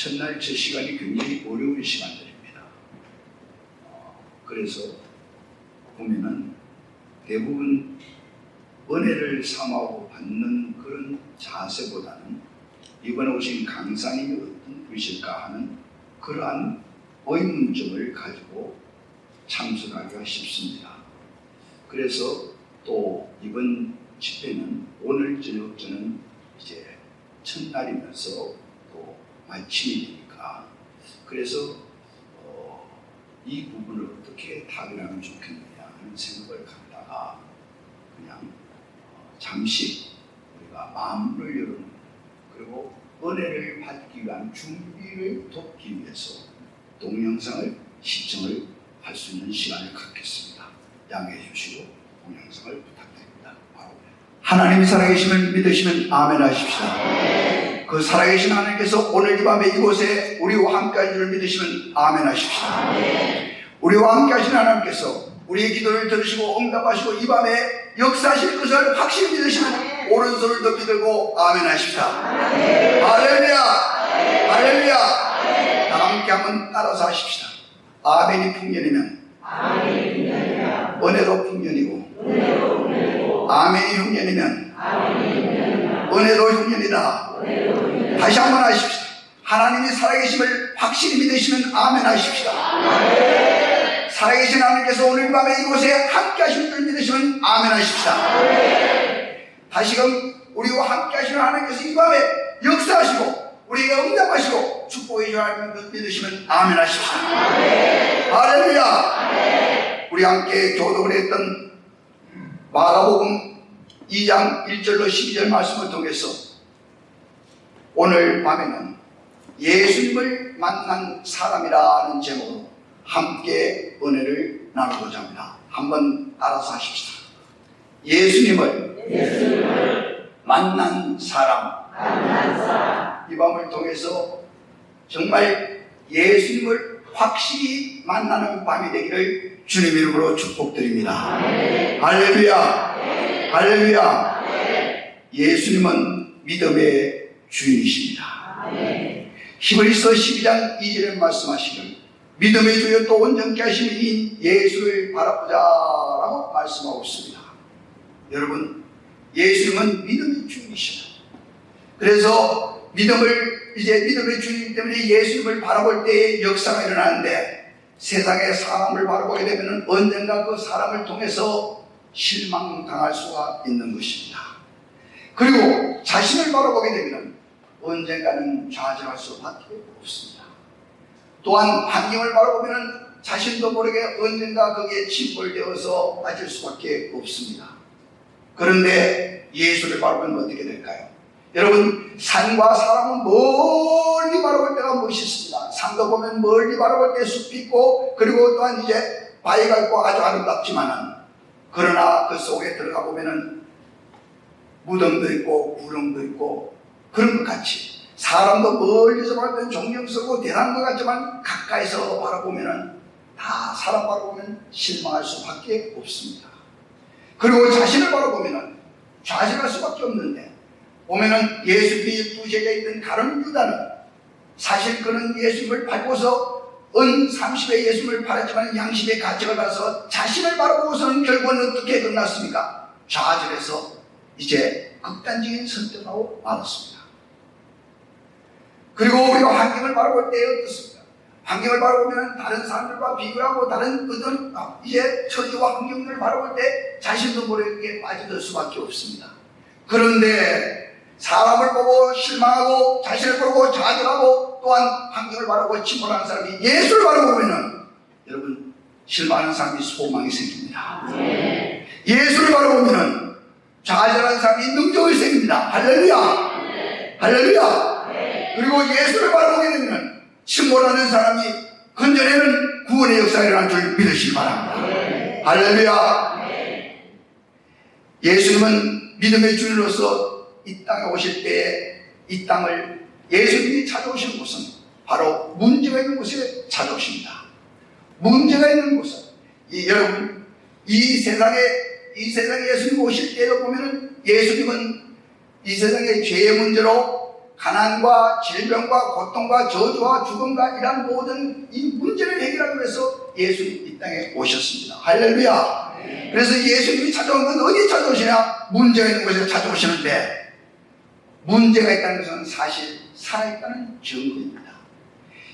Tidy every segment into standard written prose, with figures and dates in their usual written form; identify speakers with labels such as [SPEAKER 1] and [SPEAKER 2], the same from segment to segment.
[SPEAKER 1] 첫날 첫 시간이 굉장히 어려운 시간들입니다. 그래서 보면은 대부분 은혜를 삼하고 받는 그런 자세보다는 이번에 오신 강사님이 어떤 분이실까 하는 그러한 의문점을 가지고 참석하기가 쉽습니다. 그래서 또 이번 집회는 오늘 저녁 저는 이제 첫날이면서 또 마침이 되니까 그래서 이 부분을 어떻게 타결하면 좋겠느냐 하는 생각을 갖다가 그냥 잠시 우리가 마음을 열어놓는 그리고 은혜를 받기 위한 준비를 돕기 위해서 동영상을 시청을 할 수 있는 시간을 갖겠습니다. 양해해 주시고 동영상을 부탁드립니다. 하나님이 살아계심을 믿으시면 아멘 하십시다. 그 살아계신 하나님께서 오늘 이 밤에 이곳에 우리와 함께 하신 줄 믿으시면 아멘 하십시다. 우리와 함께 하신 하나님께서 우리의 기도를 들으시고 응답하시고 이 밤에 역사하실 것을 확실히 믿으시면 오른손을 높이 들고 아멘 하십시다. 할렐루야, 할렐루야. 다 함께 한번 따라서 하십시다. 아멘이 풍년이면 은혜도 풍년이고 아멘이 흉년이면 은혜도 흉년이다. 다시 한번 하십시다. 하나님이 살아계심을 확실히 믿으시면 아멘 하십시다. 살아계신 하나님께서 오늘 밤에 이곳에 함께 하실 줄 믿으시면 아멘 하십시다. 다시금 우리와 함께 하시는 하나님께서 이 밤에 역사하시고 우리에게 응답하시고 축복해 주시는 하나님을 믿으시면 아멘 하십시다. 할렐루야. 우리 함께 교독을 했던 마가복음 2장 1절로 12절 말씀을 통해서 오늘 밤에는 예수님을 만난 사람이라는 제목으로 함께 은혜를 나누고자 합니다. 한번 따라서 하십시다. 예수님을 만난 사람. 이 밤을 통해서 정말 예수님을 확실히 만나는 밤이 되기를 주님 이름으로 축복드립니다. 할렐루야, 할렐루야. 예수님은 믿음의 주인이십니다. 히브리서 12장 2절에 말씀하시는 믿음의 주여 또 온전케 하시는 이 예수를 바라보자 라고 말씀하고 있습니다. 여러분, 예수님은 믿음의 주인이십니다. 그래서 믿음의 주인이기 때문에 예수님을 바라볼 때에 역사가 일어나는데 세상의 사람을 바라보게 되면 언젠가 그 사람을 통해서 실망당할 수가 있는 것입니다. 그리고 자신을 바라보게 되면 언젠가는 좌절할 수밖에 없습니다. 또한 환경을 바라보면 자신도 모르게 언젠가 거기에 침몰되어서 빠질 수밖에 없습니다. 그런데 예수를 바라보면 어떻게 될까요? 여러분, 산과 사람은 멀리 바라볼 때가 멋있습니다. 산도 보면 멀리 바라볼 때 숲이 있고 그리고 또한 이제 바위가 있고 아주 아름답지만은 그러나 그 속에 들어가 보면은 무덤도 있고 구름도 있고 그런 것 같이 사람도 멀리서 볼 때는 존경스럽고 대단한 것 같지만 가까이서 바라보면은 다 사람 바라보면 실망할 수밖에 없습니다. 그리고 자신을 바라보면은 좌절할 수밖에 없는데 보면은 예수님이 부제에 있던 가룟 유다는 사실 그는 예수님을 팔고서 은 30에 예수님을 팔았지만 양심의 가책을 받아서 자신을 바라보고서는 결국은 어떻게 끝났습니까? 좌절해서 이제 극단적인 선택을 하고 말았습니다. 그리고 우리가 환경을 바라볼 때 어떻습니까? 환경을 바라보면 다른 사람들과 비교하고 다른 어떤 이제 처지와 환경들을 바라볼 때 자신도 모르게 빠져들 수밖에 없습니다. 그런데 사람을 보고 실망하고 자신을 보고 좌절하고 또한 환경을 바라보고 침몰하는 사람이 예수를 바라보면은 여러분 실망하는 사람이 소망이 생깁니다. 예수를 바라보면은 좌절하는 사람이 능력이 생깁니다. 할렐루야, 할렐루야. 그리고 예수를 바라보게 되면 침몰하는 사람이 근전에는 구원의 역사가 일어날 줄 믿으시기 바랍니다. 할렐루야. 예수님은 믿음의 주인으로서 이 땅에 오실 때에 이 땅을 예수님이 찾아오시는 곳은 바로 문제가 있는 곳에 찾아오십니다. 문제가 있는 곳은 여러분 이 세상에 예수님 오실 때도 보면은 예수님은 이 세상의 죄의 문제로 가난과 질병과 고통과 저주와 죽음과 이런 모든 이 문제를 해결하기 위해서 예수님이 이 땅에 오셨습니다. 할렐루야. 그래서 예수님이 찾아온 건 어디에 찾아오시냐? 문제가 있는 곳에 찾아오시는데, 문제가 있다는 것은 사실 살아있다는 증거입니다.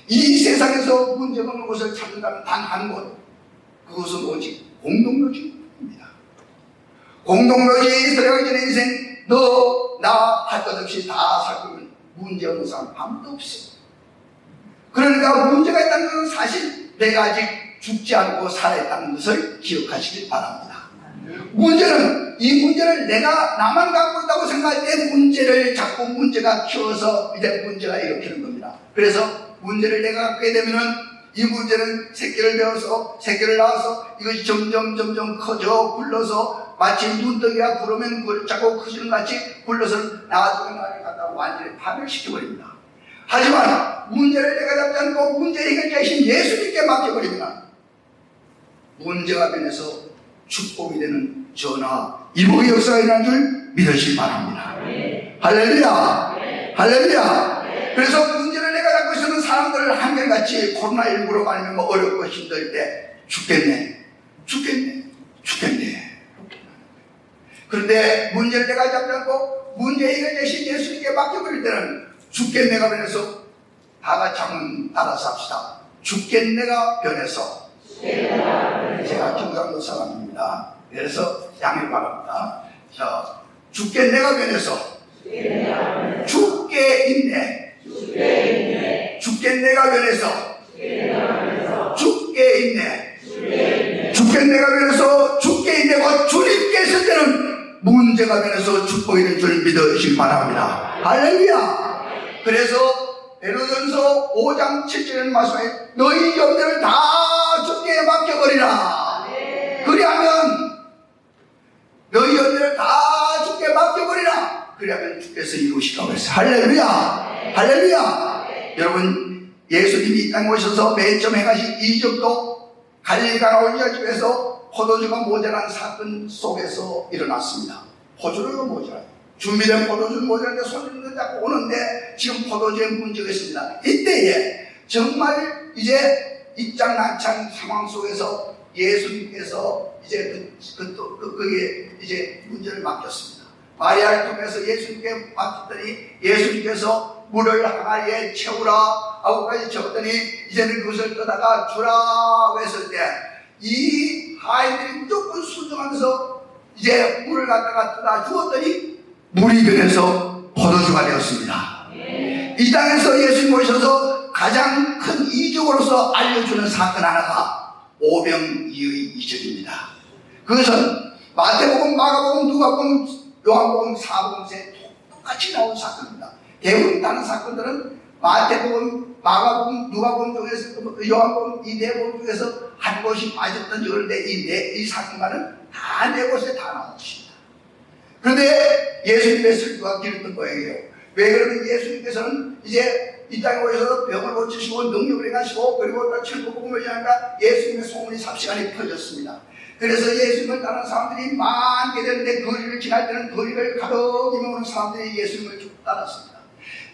[SPEAKER 1] 이 세상에서 문제가 없는 곳을 찾는다면 단 한 곳, 그것은 오직 공동묘지입니다. 공동묘지에 들어가기 전에 인생 너, 나 할 것 없이 다 살 거면 문제 없는 사람 아무도 없어요. 그러니까 문제가 있다는 것은 사실 내가 아직 죽지 않고 살아있다는 것을 기억하시길 바랍니다. 문제는, 이 문제를 내가 나만 갖고 있다고 생각할 때 문제를 자꾸 문제가 키워서 이제 문제가 일으키는 겁니다. 그래서 문제를 내가 갖게 되면은 이 문제는 새끼를 배워서 새끼를 낳아서 이것이 점점 커져 굴러서 마치 눈덩이가 구르면 자꾸 커지는 같이 굴러서 나중에 나를 갖다 완전히 파멸시켜버립니다. 하지만 문제를 내가 잡지 않고 문제 해결자이신 예수님께 맡겨버리면 문제가 변해서 축복이 되는 전화 이복의 역사가 일어난 줄 믿으시기 바랍니다. 할렐루야. 할렐루야. 그래서 문제를 내가 갖고 있는 사람들을 한결같이 코로나19로 아니면 뭐 어렵고 힘들 때 죽겠네. 그런데 문제를 내가 잡지 않고 문제 해결자신 예수님께 맡겨버릴 때는 죽겠네가 변해서 다 같이 한번 따라서 합시다. 죽겠네가 변해서. 제가 경상도 사람입니다. 그래서 양해 바랍니다. 자, 죽겠네가 변해서 죽게 있네. 죽겠네가 변해서 죽게 있네. 죽겠네가 변해서 죽게 있네. 곧 주님께서 때는 문제가 변해서 축복이 된 줄 믿으시기 바랍니다. 할렐루야. 그래서 베드로전서 5장 7절에는 말씀해 너희 염려를 다 주께 맡겨버리라. 그리하면 너희 염려를 다 주께 맡겨버리라. 그리하면 주께서 이루시라고 했어요. 할렐루야. 할렐루야. 여러분, 예수님이 이 땅에 오셔서 맨 처음 행하신 이적도 갈릴리 가나 올리아집에서 포도주가 모자란 사건 속에서 일어났습니다. 포도주가 모자라요. 준비된 포도주는 모자란데 손님들 잡고 오는데 지금 포도주에 문제가 있습니다. 이때에 정말 이제 입장난창 상황 속에서 예수님께서 이제 거기에 이제 문제를 맡겼습니다. 마리아를 통해서 예수님께 맡겼더니 예수님께서 물을 항아리에 채우라 하고까지 적더니 이제는 그것을 떠다가 주라고 했을 때 이 아이들이 무조건 순종하면서 이제 물을 갖다가 떠다 주었더니 물이 변해서 포도주가 되었습니다. 이 땅에서 예수님 오셔서 가장 큰 이적으로서 알려주는 사건 하나가 오병이의 이적입니다. 그것은 마태복음, 마가복음, 누가복음, 요한복음, 사복음에 똑같이 나온 사건입니다. 대부분 다른 사건들은 마태복음, 마가복음, 누가복음 중에서 요한복음 이 네 복음 중에서 한 곳이 빠졌던 적인데 이 사건과는 다 네 곳에 다 나온 것입니다. 그런데 예수님의 설교가 길었던 거예요. 왜 그러면 예수님께서는 이제 이 땅에 오셔서 병을 고치시고 능력을 행하시고 그리고 또 천국복음을 향하니까 예수님의 소문이 삽시간에 퍼졌습니다. 그래서 예수님을 따르는 사람들이 많게 되는데 거리를 지날 때는 거리를 가득 이모는 사람들이 예수님을 쭉 따랐습니다.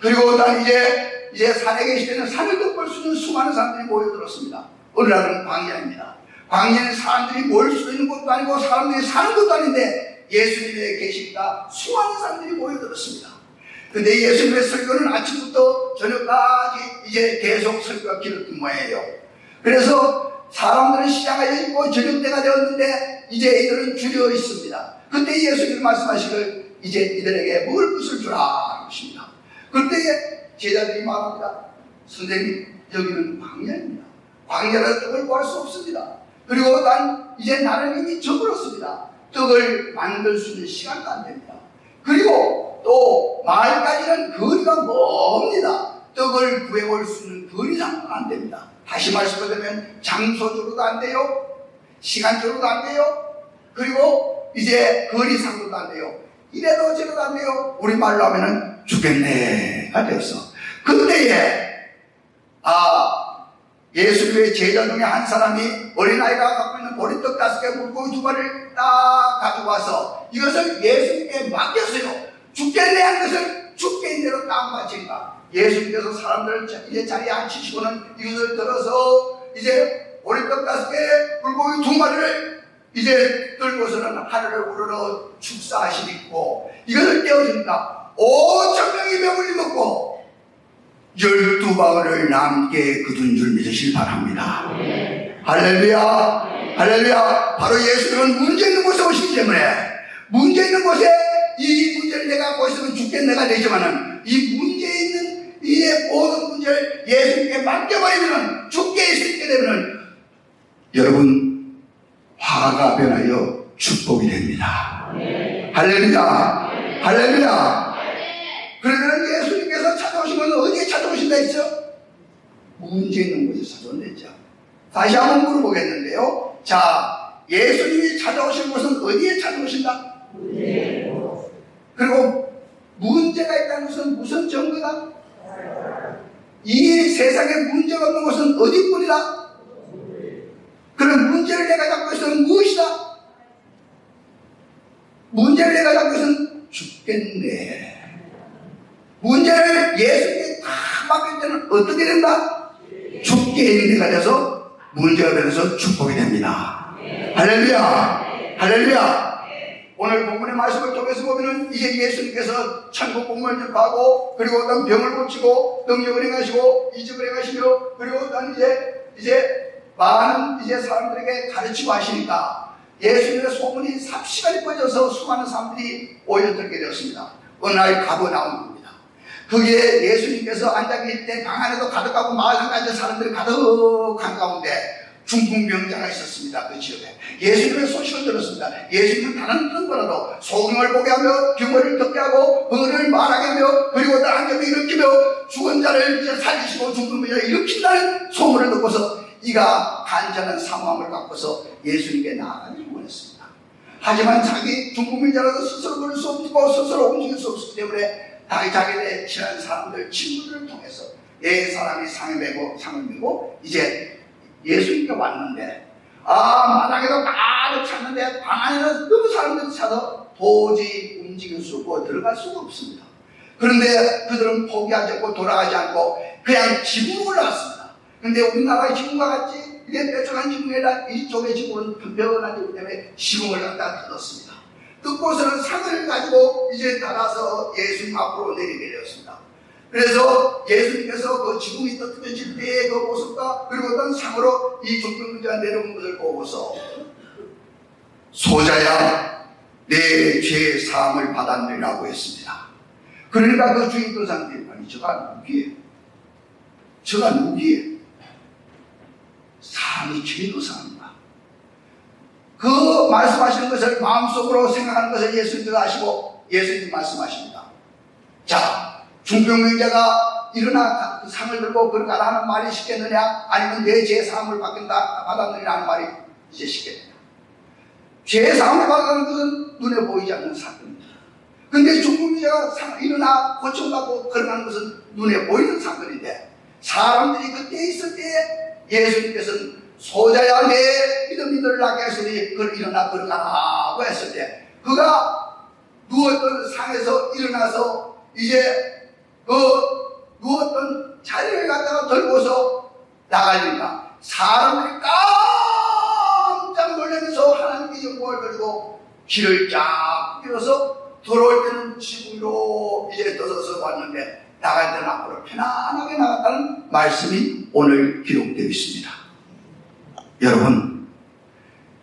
[SPEAKER 1] 그리고 난 이제 산에 계실 때는 산을 덮을 수 있는 수많은 사람들이 모여들었습니다. 어느 날은 광야입니다. 광야는 사람들이 모일 수 있는 곳도 아니고 사람들이 사는 곳도 아닌데 예수님에 계시니까 수많은 사람들이 모여들었습니다. 근데 예수님의 설교는 아침부터 저녁까지 이제 계속 설교가 길었던 모양이에요. 그래서 사람들은 시장에 있고 저녁 때가 되었는데 이제 이들은 줄여 있습니다. 그때 예수님이 말씀하시길 이제 이들에게 먹을 것을 주라 하십니다. 그때 제자들이 말합니다. 선생님, 여기는 광야입니다. 광야라 떡을 구할 수 없습니다. 그리고 난 이제 나는 이미 적을었습니다. 떡을 만들 수 있는 시간도 안 됩니다. 그리고 또 마을까지는 거리가 멉니다. 떡을 구해올 수 있는 거리상도 안 됩니다. 다시 말씀드리면 장소적으로도 안 돼요. 시간적으로도 안 돼요. 그리고 이제 거리상도 안 돼요. 이래도 저래도 안 돼요. 우리말로 하면은 죽겠네가 되었어. 그때에 예수님의 제자 중에 한 사람이 어린아이가 갖고 있는 보리떡 5개 물고기 2마리를 딱 가지고 와서 이것을 예수님께 맡겼어요. 죽겠네 한 것을 죽게 있는 대로 다운받힌가. 예수님께서 사람들을 이제 자리에 앉히시고는 이것을 들어서 이제 보리떡 5개, 물고기 2마리를 이제 들고서는 하늘을 우러러 축사하시고 이것을 떼어줍니다. 5,000명이 배불리 먹고 12바구니를 남게 거둔 줄 믿으시길 바랍니다. 할렐루야, 할렐루야. 바로 예수님은 문제 있는 곳에 오시기 때문에 문제 있는 곳에 이 문제를 내가 갖고 있으면 죽겠는 내가 되지만은 이 문제 있는 이 모든 문제를 예수님께 맡겨버리면 죽게 있게 되면 여러분 화가 변하여 축복이 됩니다. 할렐루야, 할렐루야. 그러면 예수님께서 찾아오신 건 어디에 찾아오신다 했죠? 문제 있는 곳에 찾아온다 했죠. 다시 한번 물어보겠는데요. 자, 예수님이 찾아오신 곳은 어디에 찾아오신다? 그리고 문제가 있다는 것은 무슨 증거다? 이 세상에 문제가 없는 곳은 어디뿐이다? 그럼 문제를 내가 잡고 있으면 무엇이다? 문제를 내가 잡고 있으면 죽겠네. 문제를 예수님께 다 맡길 때는 어떻게 된다? 죽게 있는 데가 돼서 문제가 되면서 축복이 됩니다. 할렐루야, 할렐루야. 오늘 본문의 말씀을 통해서 보면은 이제 예수님께서 천국 복음을 전파하고 그리고 어떤 병을 고치고 능력을 행하시고 이적을 행하시며 그리고 어떤 이제 많은 이제 사람들에게 가르치고 하시니까 예수님의 소문이 삽시간에 퍼져서 수많은 사람들이 오염되게 되었습니다. 어느 날 가버나움입니다. 거기에 예수님께서 앉아 계실 때 방 안에도 가득하고 마을 한가지 사람들이 가득한 가운데 중풍병자가 있었습니다. 그 지역에 예수님의 소식을 들었습니다. 예수님은 다른 어떤 거라도 소경을 보게 하며 병을 듣게 하고 병을 말하게 하며 그리고 안경을 일으키며 죽은 자를 이제 살리시고 중풍병자를 일으킨다는 소문을 듣고서 이가 간절한 사모함을 갖고서 예수님께 나아가기를 원했습니다. 하지만 자기 중풍병자라도 스스로 걸을 수 없고 스스로 움직일 수 없기 때문에 자기네 친한 사람들 친구들을 통해서 사람이 상을 메고 이제 예수님께 왔는데 마당에도 가득 찼는데 방 안에는 너무 사람들이 차서 도저히 움직일 수 없고 들어갈 수가 없습니다. 그런데 그들은 포기하지 않고 돌아가지 않고 그냥 지붕을 올라왔습니다. 그런데 우리나라의 지붕과 같이 이게 뾰족한 지붕이 아니라 이쪽의 지붕은 평평한 지붕 때문에 지붕을 갖다 뜯었습니다. 뜯고서는 상을 가지고 이제 따라서 예수님 앞으로 내리게 되었습니다. 그래서 예수님께서 그 지붕이 뜯어질 때의 그 모습과 그리고 어떤 상으로 이 중풍병자가 내려온 것을 보고서 소자야 내 죄 사함을 받았느라고 했습니다. 그러니까 그 주인 그 사람들이 아니 저가 누구예요? 저가 누구예요? 사람이 죄도 사는가? 그 말씀하시는 것을 마음속으로 생각하는 것을 예수님께서 아시고 예수님 말씀하십니다. 자, 중풍병자가 일어나 그 상을 들고 걸어가라 하는 말이 쉽겠느냐? 아니면 내 죄 사함을 받았느냐 하는 말이 이제 쉽겠느냐? 죄 사함을 받는 것은 눈에 보이지 않는 사건입니다. 근데 중풍병자가 일어나 고쳐받고 걸어가는 것은 눈에 보이는 사건인데 사람들이 그때 있을 때 예수님께서는 소자야 내 믿음이 널 낫게 했으니 그걸 일어나 걸어가라고 했을 때 그가 누웠던 상에서 일어나서 이제 그 누웠던 자리를 갖다가 들고서 나가니까 사람들이 깜짝 놀라면서 하나님께 영광을 돌리고 길을 쫙 빌어서 들어올 때는 지붕으로 이제 떠서서 왔는데 나갈 때는 앞으로 편안하게 나갔다는 말씀이 오늘 기록되어 있습니다. 여러분,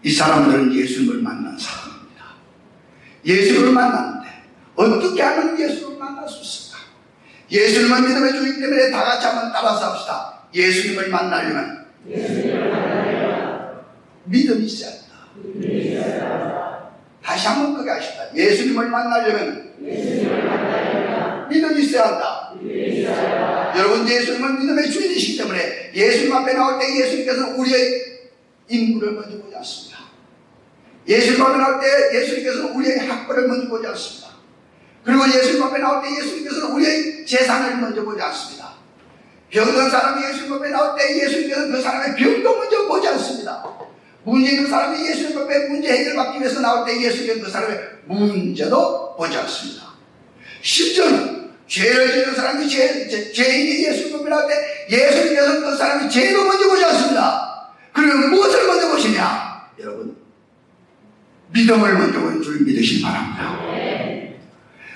[SPEAKER 1] 이 사람들은 예수님을 만난 사람입니다. 예수님을 만났는데 어떻게 하면 예수님을 만날 수 있을까? 예수님을 믿음의 주이기 때문에 다 같이 한번 따라서 합시다. 예수님을 만나려면 믿음이 있어야 한다. 다시 한번 크게 하십시다. 예수님을 만나려면 믿음이 있어야 한다. 여러분, 예수님은 믿음의 주인이시기 때문에 예수님 앞에 나올 때 예수님께서는 우리의 인물을 먼저 보지 않습니다. 예수님 앞에 나올 때 예수님께서는 우리의 학벌을 먼저 보지 않습니다. 그리고 예수님 앞에 나올 때 예수님께서는 우리의 재산을 먼저 보지 않습니다. 병든 사람이 예수님 앞에 나올 때 예수님께서는 그 사람의 병도 먼저 보지 않습니다. 문제 있는 사람이 예수님 앞에 문제 해결받기 위해서 나올 때 예수님은 그 사람의 문제도 보지 않습니다. 심지어는 죄를 지는 사람이 죄인이 예수님을 믿을 때 예수님께서 그 사람이 죄도 먼저 보지 않습니다. 그러면 무엇을 먼저 보시냐? 여러분, 믿음을 먼저 본 줄 믿으시기 바랍니다.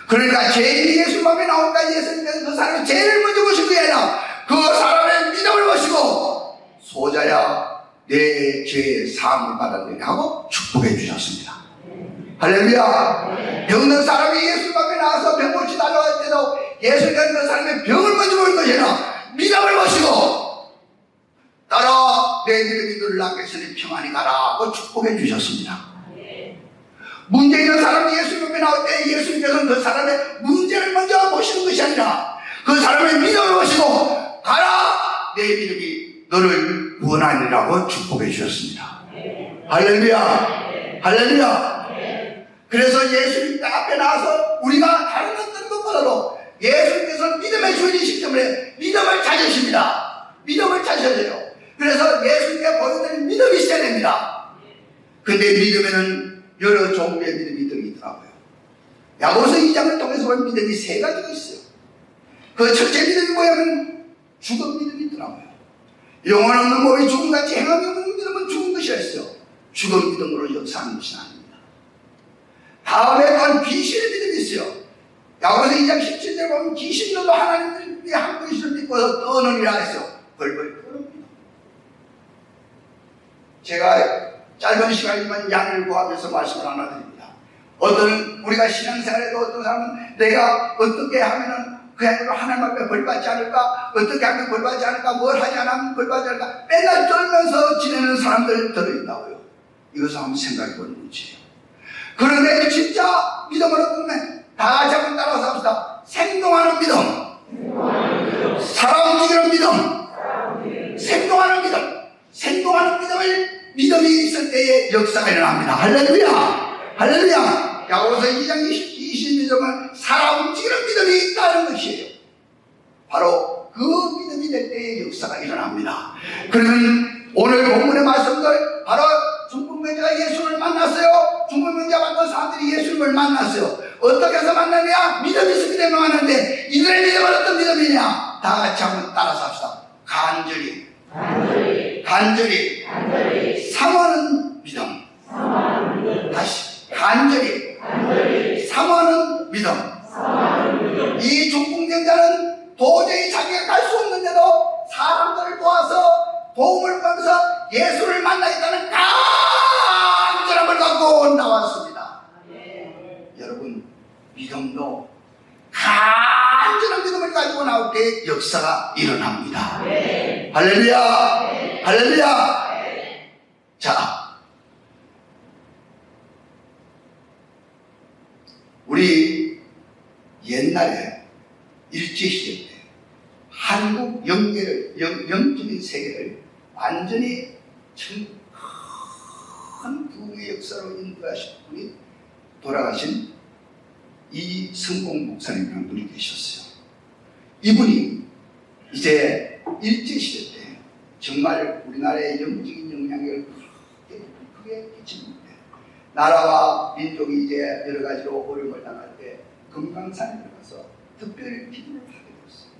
[SPEAKER 1] 그러니까 죄인이 예수님 앞에 나오니까 예수님께서 그 사람의 죄를 먼저 보신 게 아니라 그 사람의 믿음을 보시고 소자야 내 죄의 사함을 받았느냐 하고 축복해 주셨습니다. 할렐루야. 병든 사람이 예수님 앞에 나와서 병 고치 달라고 할 때도 예수님께서 그 사람의 병을 먼저 보는 것이 아니라 믿음을 보시고 따라 내 믿음이 너를 낳게 했으니 평안히 가라 하고 축복해 주셨습니다. 문제 있는 사람이 예수님 앞에 나올 때 예수님께서는 그 사람의 문제를 먼저 보시는 것이 아니라 그 사람의 믿음을 보시고 가라 내 믿음이 너를 구원하리라고 축복해 주셨습니다. 할렐루야. 할렐루야. 그래서 예수님 앞에 나와서 우리가 다른 어떤 것보다도 예수님께서는 믿음의 주인이시기 때문에 믿음을 찾으십니다. 믿음을 찾으셔야 돼요. 그래서 예수님께 보여드린 믿음이 있어야 됩니다. 근데 믿음에는 여러 종류의 믿음이 들어있더라고요. 야고보서 2장을 통해서 보면 믿음이 세 가지가 있어요. 그 첫째 믿음이 뭐냐면 죽은 믿음이 있더라고요. 영혼 없는 몸이 죽음같이 행함이 없는 믿음은 죽은 것이라 했어요. 죽은 믿음으로 역사하는 것이 아닙니다. 다음에 또한 귀신의 믿음이 있어요. 야고보서 2장 17절에 보면 귀신들도 하나님이 한 분이시를 믿고서 떠느니라 했어요. 벌벌 떠납니다. 제가 짧은 시간이지만 양을 구하면서 말씀을 하나 드립니다. 우리가 신앙생활에도 어떤 사람은 내가 어떻게 하면은 그야말로 하나님 앞에 벌받지 않을까? 어떻게 하면 벌받지 않을까? 뭘 하지 않으면 벌받지 않을까? 맨날 떨면서 지내는 사람들 들어있다고요. 이것을 한번 생각해 보는 문제예요. 그런데 진짜 믿음을 얻으면 다 같이 한번 따라서 합시다. 생동하는 믿음. 살아 움직이는 믿음. 생동하는 믿음. 생동하는 믿음이 있을 때에 역사가 일어납니다. 할렐루야. 할렐루야. 야고보서 2장 20믿음은 살아 움직이는 믿음이 있다는 것이에요. 바로 그 믿음이 될 때에 역사가 일어납니다. 그러면 오늘 본문의 말씀들 바로 중풍병자가 예수를 만났어요. 중풍병자 받던 사람들이 예수님을 만났어요. 어떻게 해서 만나냐? 믿음이 있기 때문에 만났는데 이들의 믿음은 어떤 믿음이냐? 다 같이 한번 따라서 합시다. 간절히 사모하는 믿음. 다시 간절히 사모하는 믿음. 이 중풍병자는 도저히 자기가 갈 수 없는데도 사람들을 도와서 도움을 받으면서 예수를 만나겠다는 간절함을 갖고 나왔습니다. 여러분, 믿음도 간절한 믿음을 가지고 나올 때 역사가 일어납니다. 할렐루야. 할렐루야. 자, 우리 옛날에 일제시대 때 한국 영적인 세계를 완전히 큰 부흥의 역사로 인도하신 분이 돌아가신 이성공 목사님이라는 분이 계셨어요. 이분이 이제 일제시대 때 정말 우리나라의 영적인 영향력을 크게 끼치는데 나라와 민족이 이제 여러 가지로 어려움을 당할 때 금강산에 들어가서 특별히 기도를 하게 되었어요.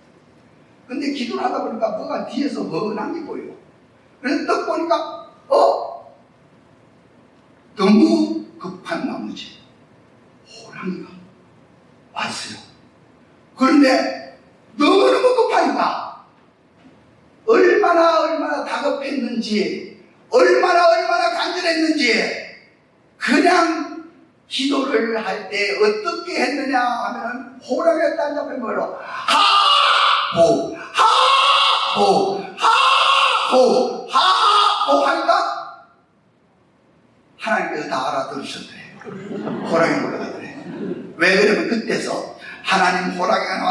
[SPEAKER 1] 근데 기도를 하다 보니까 뭐가 뒤에서 멍한 게 보여요. 그래서 딱 보니까 너무 급한 나머지 호랑이가 왔어요. 그런데 너무너무 급하니까 얼마나 다급했는지 얼마나 간절했는지 그냥 기도를 할 때 어떻게 했느냐 하면 호랑이가 딴 앞에 뭐로 하호 하니까 하나님께서 다 알아들으셨더래. 호랑이 물러가더래. 왜 그러면 그때서 하나님 호랑이가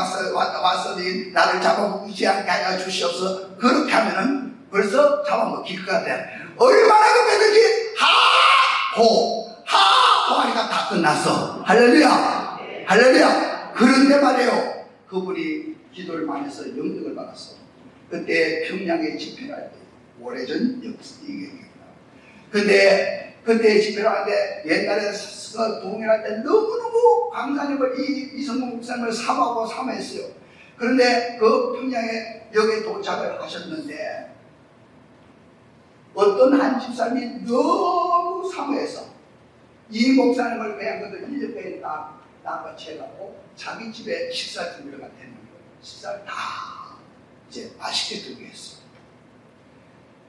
[SPEAKER 1] 왔으니 나를 잡아먹지 않게 하여 주시옵소서. 그렇게 하면은 벌써 잡아먹힐 것 같아. 얼마나 급했는지 하호 하니까 다 끝났어. 할렐루야. 할렐루야. 그런데 말이에요, 그분이 기도를 많이 해서 영역을 받았어. 그때 평양에 집회를 할 때 오래전 얘기입니다. 근데 그때 집회를 하는데 옛날에 부흥회할 때 너무너무 강사님을 이성문 목사님을 사모했어요. 그런데 그 평양에 역에 도착을 하셨는데 어떤 한 집사님이 너무 사모해서 이 목사님을 그냥 그들 1년에 낚아채가고 자기 집에 식사 준비를 갔다는 거예요. 식사를 다 이제 맛있게 들게 했어요.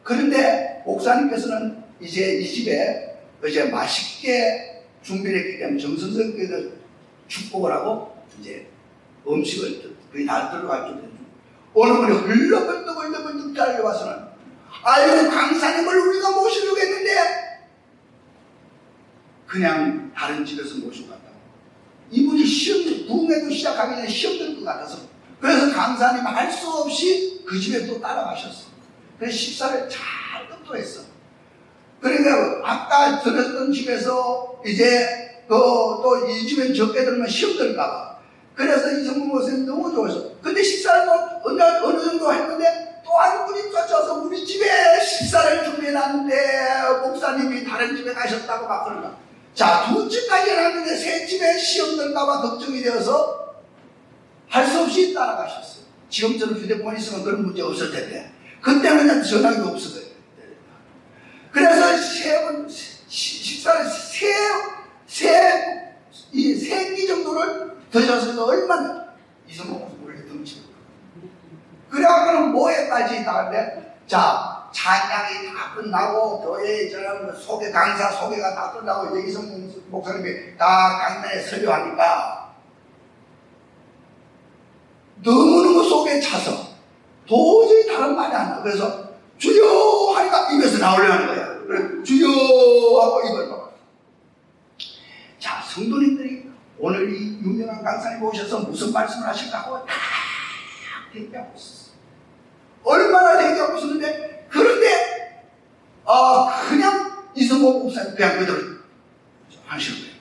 [SPEAKER 1] 그런데 목사님께서는 이제 이 집에 이제 맛있게 준비를 했기 때문에 정성스럽게 축복을 하고 이제 음식을 거의 다 들어가지고 어느 분이 흘러벌떡 달려와서는 아이고 강사님을 우리가 모시려고 했는데 그냥 다른 집에서 모시고 갔다고. 이분이 부흥회도 시작하기 전에 시험 들 것 같아서 그래서 강사님 할 수 없이 그 집에 또 따라가셨어. 그래서 식사를 잘 또 했어. 그러니까 아까 들었던 집에서 이제 또 이 집에 적게 들으면 시험 들까봐. 그래서 이성문 목사님 너무 좋아서. 근데 식사를 어느 정도 했는데 또 한 분이 쫓아서 우리 집에 식사를 준비해놨는데 목사님이 다른 집에 가셨다고 막 그런가. 자, 2집까지 해놨는데 3집에 시험 들까봐 걱정이 되어서 할 수 없이 따라가셨어요. 지금처럼 휴대폰 있으면 그런 문제 없을 텐데 그때는 전화기도 없었어요. 그래서 식사를 세 끼 정도를 드셔서 얼마나 이성문 목사님을 덩치고 그래갖고는 뭐에까지 다 하는데 자 찬양이 다 끝나고 교회 소개 강사 소개가 다 끝나고 이제 이성문 목사님이 다 강단에 설교하니까 너무너무 속에 차서 도저히 다른 말이 안 나. 그래서 주여 하니까 입에서 나오려는 거야. 그래 주여 하고 입을 막았어. 자 성도님들이 오늘 이 유명한 강사님 오셔서 무슨 말씀을 하실까 하고 다 대기하고 있었어. 얼마나 대기하고 있었는데 그런데 그냥 이성모 목사님 그냥 그대로 하시는 거예요.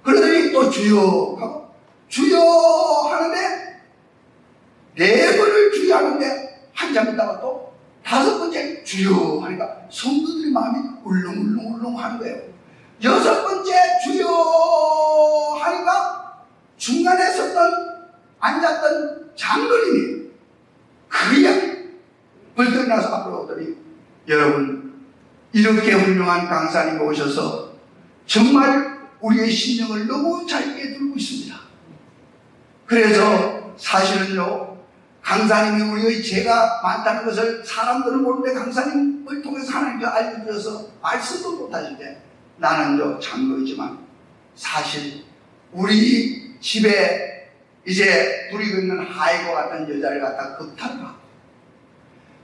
[SPEAKER 1] 그러더니 또 주여 하고 주여 하는데 4번을 주여 하는데 한참 있다가 또 5번째 주여 하니까 성도들의 마음이 울렁울렁 하는 거예요. 6번째 주여 하니까 중간에 앉았던 장로님이 그냥 벌떡 나서 앞으로 오더니 여러분 이렇게 훌륭한 강사님 오셔서 정말 우리의 심령을 너무 잘 깨뚫고 있습니다. 그래서 사실은요 강사님이 우리의 죄가 많다는 것을 사람들은 모르는데 강사님을 통해서 하나님께 알려주셔서 말씀도 못하시는데 나는 장로이지만 사실 우리 집에 이제 누리고 있는 하이고 같은 여자를 갖다 극탈을 하고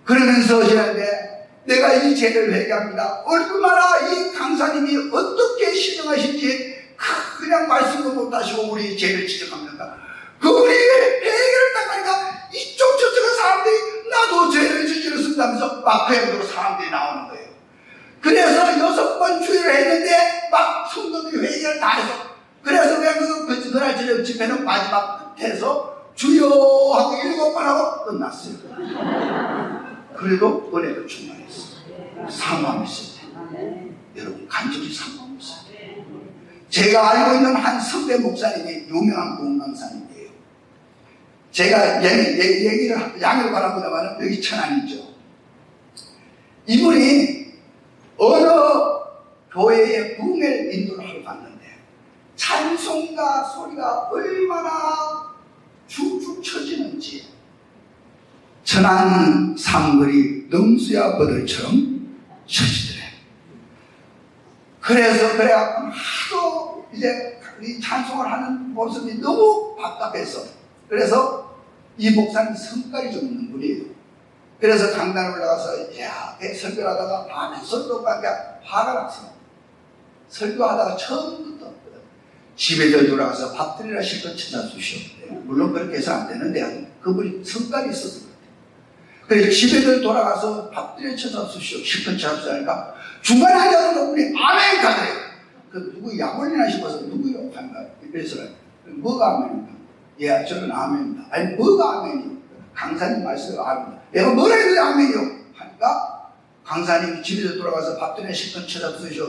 [SPEAKER 1] 그러면서 저한테 내가 이 죄를 회개합니다. 얼마나 이 강사님이 어떻게 신령하신지 그냥 말씀도 못하시고 우리 죄를 지적합니다. 우리 회개를 딱 하니까 이쪽 저쪽의 사람들이 나도 죄를 저질렀습니다면서 막 그야말로 사람들이 나오는 거예요. 그래서 6번 주의를 했는데 막 성도들이 회개를 다 해서 그래서 그냥 그날 저녁 집회는 마지막 끝에서 주여 하고 7번 하고 끝났어요. 그래도 은혜도 충만했어요. 사모함했을 때 여러분 간절히 사모함했어요. 제가 알고 있는 한 선배 목사님이 유명한 부흥강사님이에요. 제가 얘기를 양해를 바랍니다만 여기 천안이죠. 이분이 어느 교회에 부흥회를 인도를 하러 갔는데 찬송가 소리가 얼마나 쭉쭉 쳐지는지 천안 삼거리 능수야 버들처럼 쳐지더래. 그래갖고 하도 이제 이 찬송을 하는 모습이 너무 답답해서 그래서 이 목사님 성깔이 좀 있는 분이에요. 그래서 강단에 올라가서 설교를 하다가 밤에 설교가 화가 났어. 설교하다가 처음부터 집에 돌아가서 밥 드리라 실컷 찾아주시오. 물론 그렇게 해서 안 되는데 그분이 성깔이 있어서 그래요. 그래서 집에 돌아가서 밥 드리라 찾아주시오. 실컷 찾아주시니까 중간에 앉아서 그분이 아멘 가더래요. 그 누구 약올리나 싶어서 누구요? 그래서 뭐가 아멘입니까? 예, 저는 아멘입니다. 아니 뭐가 아멘이요? 강사님 말씀이 아멘입니다. 내가 뭐라 해도 아멘이요? 하니까 강사님이 집에 돌아가서 밥 전에 실컷 쳐다보셔.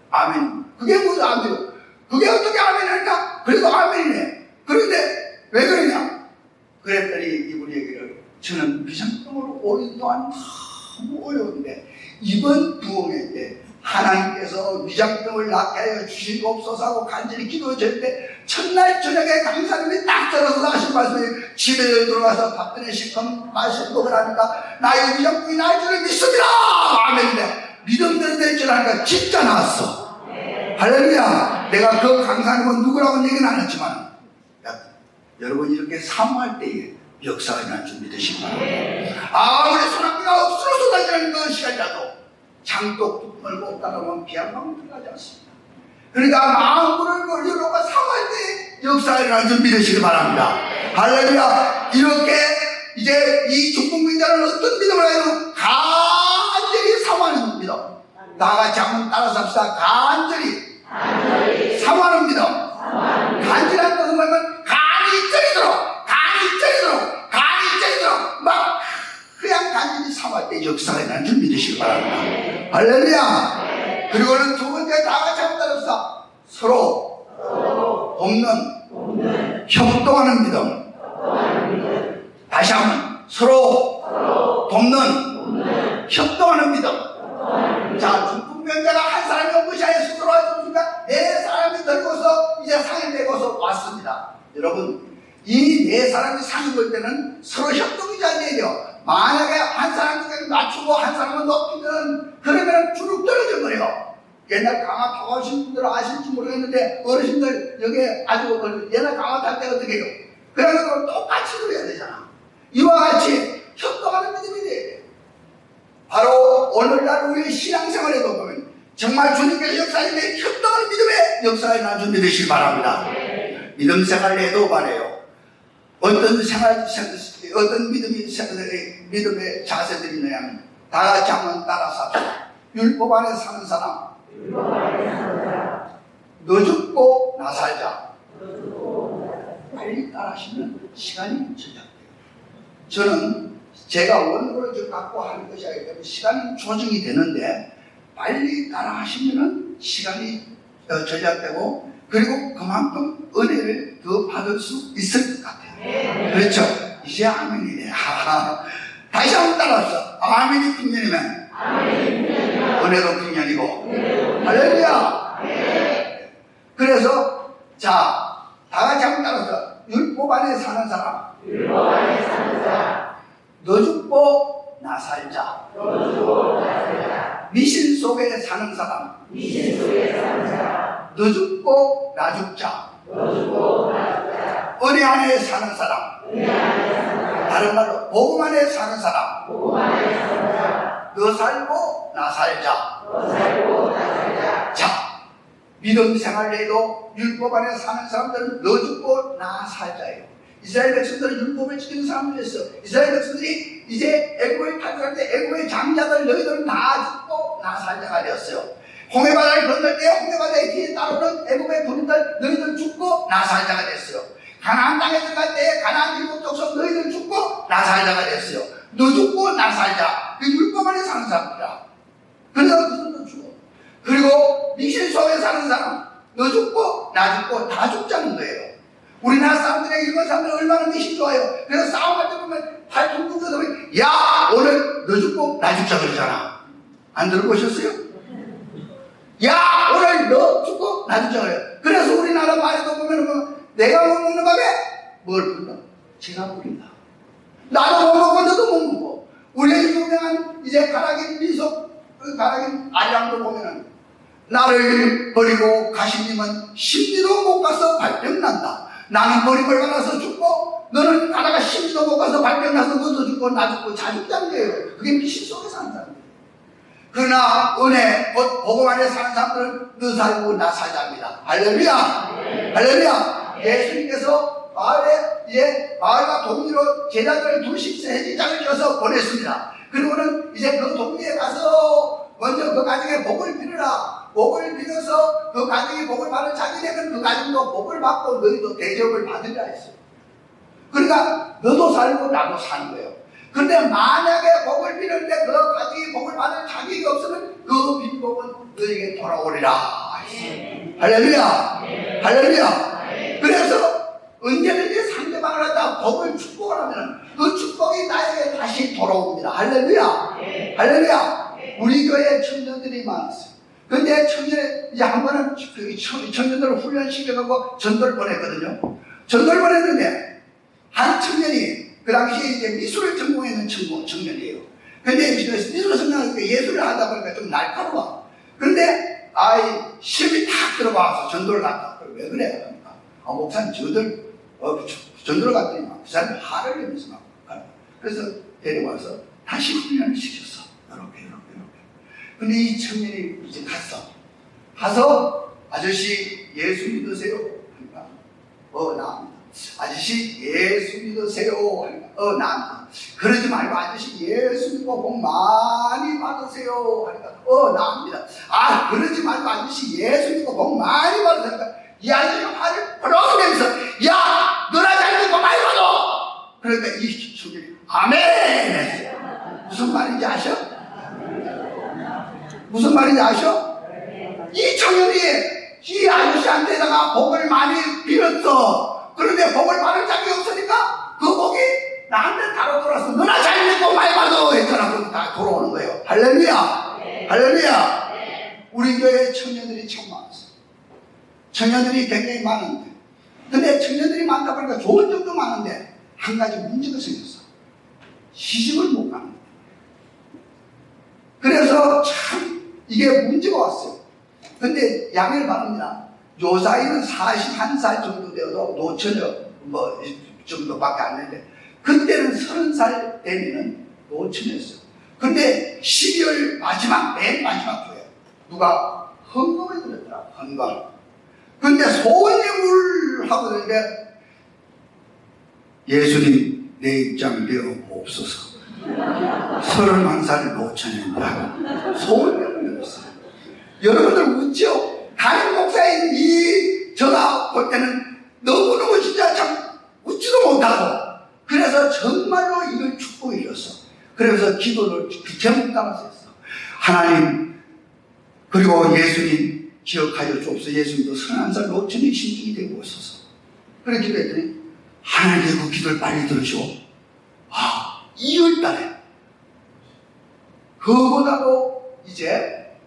[SPEAKER 1] 아멘. 그게 무슨 아멘이요? 그게 어떻게 아멘이니까? 그래도 아멘이네. 그런데 왜 그러냐? 그랬더니 이분이 얘기를, 저는 위장병으로 오랜 동안 너무 어려운데 이번 부흥회 때 하나님께서 위장병을 낫게 하여 주시옵소서 하고 간절히 기도했을 때 첫날 저녁에 강사님이 딱 들어서 하신 말씀이, 집에 들어가서 밥 전에 실컷 먹을 하니까 나의 위장병이 나을 줄을 믿습니다. 아멘인데 믿음대로 될 줄 아니까 진짜 나았어. 할렐루야. 내가 그 강사님은 누구라고는 얘기는 안 했지만, 여러분 이렇게 사모할 때에 역사가 일어날 줄 믿으시기 바랍니다. 아무리 소나기가 없으로 쏟아지는 그 시간이라도 장독 두꺼울 없다가 보면 비 한 방울 들어가지 않습니다. 그러니까 마음을 걸려놓고 사모할 때 역사가 일어날 줄 믿으시기 바랍니다. 할렐루야. 이렇게 이제 이 중풍병자는 어떤 믿음을 하면 간절히 사모하는 믿음. 나같이 한번 따라서 합시다. 간절히 사모하는 믿음. 간절한 것은 뭐냐면 간이 ጨ리도록 막 그냥 간절히 사모할 때 역사가 일어날 줄 믿으시기 바랍니다. 할렐루야. 그리고는 두 번째, 다 같이 한번 따라합시다. 서로 돕는 협동하는 믿음. 다시 한번 서로 돕는 협동하는 믿음. 자, 중풍병자가 한 사람이 온 것이 아니라 스스로 왔습니까? 네 사람이 들고서 이제 상이 되고서 왔습니다. 여러분, 이 네 사람이 상이 볼 때는 서로 협동이 잘 되죠. 만약에 한 사람이 낮추고 한 사람은 높이면 그러면 주눅 떨어져 버려요. 옛날 강화 타고 하신 분들은 아실지 모르겠는데, 어르신들 여기 아주 옛날 강화 탈 때 어떻게 해요? 그래서 똑같이 그래야 되잖아. 이와 같이 협동하는 믿음이 돼야 돼. 바로 오늘날 우리의 신앙생활에도 보면 정말 주님께서 역사님의 협동하는 믿음의 역사에 나중 믿으시기 바랍니다. 믿음 생활 내도 말해요. 어떤 믿음의 자세들이 있냐면, 다 같이 한번 따라서 합시다. 율법 안에 사는 사람, 너 죽고 나 살자. 빨리 따라하시면 시간이 절약돼요. 저는 제가 원고를 갖고 하는 것이 아니기 때문에 시간이 조정이 되는데, 빨리 따라하시면 시간이 절약되고, 그리고 그만큼 은혜를 더 받을 수 있을 것 같아요. 그렇죠? 이제 아멘이네. 다시 한번 따라합시다. 아멘이 풍년이면 은혜도 풍년이고. 할렐루야. 그래서 자, 다 같이 한번 따라합시다. 율법 안에 사는 사람, 너 죽고 나 살자. 미신 속에 사는 사람, 너 죽고 나 죽자. 은혜 안에 사는 사람, 다른 말로 복음 안에 사는 사람, 너 살고 나 살자. 자, 믿음 생활 내에도 율법 안에 사는 사람들은 너 죽고 나 살자예요. 이스라엘 백성들은 율법을 지키는 사람들이었어. 이스라엘 백성들이 이제 애굽을 탈출할 때 애굽의 장자들 너희들은 다 죽고 나 살자가 되었어요. 홍해바다를 건널 때 홍해바다의 뒤에 따르는 애굽의 군인들 너희들 죽고 나 살자가 됐어요. 가나안 땅에 들어갈 때 가나안 일곱 족속 너희들 죽고 나 살자가 됐어요. 너 죽고 나 살자. 그 율법 안에 사는 사람들이야. 그래서 너 죽어. 그리고 미신 속에 사는 사람, 너 죽고 나 죽고 다 죽자는 거예요. 우리나라 사람들에게 일본 사람들이 얼마나 미신 좋아요. 그래서 싸움할 때 보면 팔 둥둥 떠서 야 오늘 너 죽고 나 죽자 그러잖아. 안 들어보셨어요? 야 오늘 너 죽고 나 죽자 그래요. 그래서 우리나라 말에도 보면 내가 못 먹는 밥에 뭘 불러? 제가 부린다. 나도 못 먹고 너도 못 먹고. 우리의 유명한 이제 가락인 미속 가락인 아리랑도 보면은 나를 버리고 가시님은 10리도 못 가서 발병난다. 나는 버림을 받아서 죽고 너는 가다가 10리도 못 가서 발병나서 너도 죽고 나 죽고 자 죽자는 거예요. 그게 미신 속에 사는 사람이에요. 그러나 은혜 곧 복음 안에 사는 사람들은 너 살고 나 살자입니다. 할렐루야. 할렐루야. 예수님께서 마을과 동리로 제자들을 둘씩 해지장을 져서 보냈습니다. 그리고는 이제 그 동리에 가서 먼저 그 가정에 복을 빌어라. 복을 빌어서 그 가정이 복을 받을 자기 되면 그 가정도 복을 받고 너희도 대접을 받으리라 했어요. 그러니까 너도 살고 나도 사는 거예요. 그런데 만약에 복을 빌는데 그 가족이 복을 받을 자격이 없으면 그 빈 복은 너에게 돌아오리라. 할렐루야. 할렐루야. 그래서 언제든지 상대방을 갖다 복을 축복을 하면 그 축복이 나에게 다시 돌아옵니다. 할렐루야. 할렐루야. 우리 교회에 청년들이 많았어요. 근데 이제 한 번은 청년들을 훈련시켜가고 전도를 보냈거든요. 전도를 보냈는데 한 청년이 그 당시에 이제 미술을 전공했는 청년이에요. 근데 미술을 전공하니까 예술을 하다 보니까 좀 날카로워. 그런데 시험이 탁 들어와서 전도를 갔다. 왜 그래? 목사님 전도를 갔더니 그 사람이 화를 내면서 막 그래서 데려와서 다시 훈련을 시켰어. 이렇게. 근데 이 청년이 이제 가서 아저씨 예수 믿으세요? 하니까 나입니다. 아저씨 예수 믿으세요? 하니까 나입니다. 그러지 말고 아저씨 예수 믿고 복 많이 받으세요? 하니까 나입니다. 그러지 말고 아저씨 예수 믿고 복 많이 받으세요? 하니까 이 아저씨가 화를 버럭 내면서 야 너나 잘 믿고 많이 받아! 그러니까 이 청년이 아멘! 무슨 말인지 아셔? 무슨 말인지 아셔? 이 청년이 이 아저씨한테다가 복을 많이 빌었어. 그런데 복을 받을 자격이 없으니까 그 복이 나한테 바로 돌아서 너나 잘 믿고 많이 받아 했잖아. 그럼 다 돌아오는 거예요. 할렐루야. 할렐루야. 우리 교회에 청년들이 참 많았어. 청년들이 굉장히 많은데 근데 청년들이 많다 보니까 좋은 점도 많은데 한 가지 문제가 생겼어. 시집을 못 가는 거야. 그래서 참 이게 문제가 왔어요. 근데 양해를 바랍니다. 요 사이는 41살 정도 되어도 노처녀 정도밖에 안 되는데 그때는 30살 되면은 노처녀였어요. 근데 12월 맨 마지막 주에 누가 헌금을 드렸더라. 헌금. 근데 소원예물 하고 있는데 예수님 내 입장 되어 없어서 31살 노처녀입니다. 소원예물 드렸어요. 여러분들 웃죠? 담임 목사인 이 전화 볼 때는 너무너무 진짜 참 웃지도 못하고 그래서 정말로 이걸 축복이었어. 그래서 기도를 제목 담아서 했어. 하나님 그리고 예수님 기억하여 주옵소서. 예수님도 31살 노처녀 신중이 되고 있어서 그렇게 기도했더니 하나님의 그 기도를 빨리 들으시오. 2월달에 그보다도 이제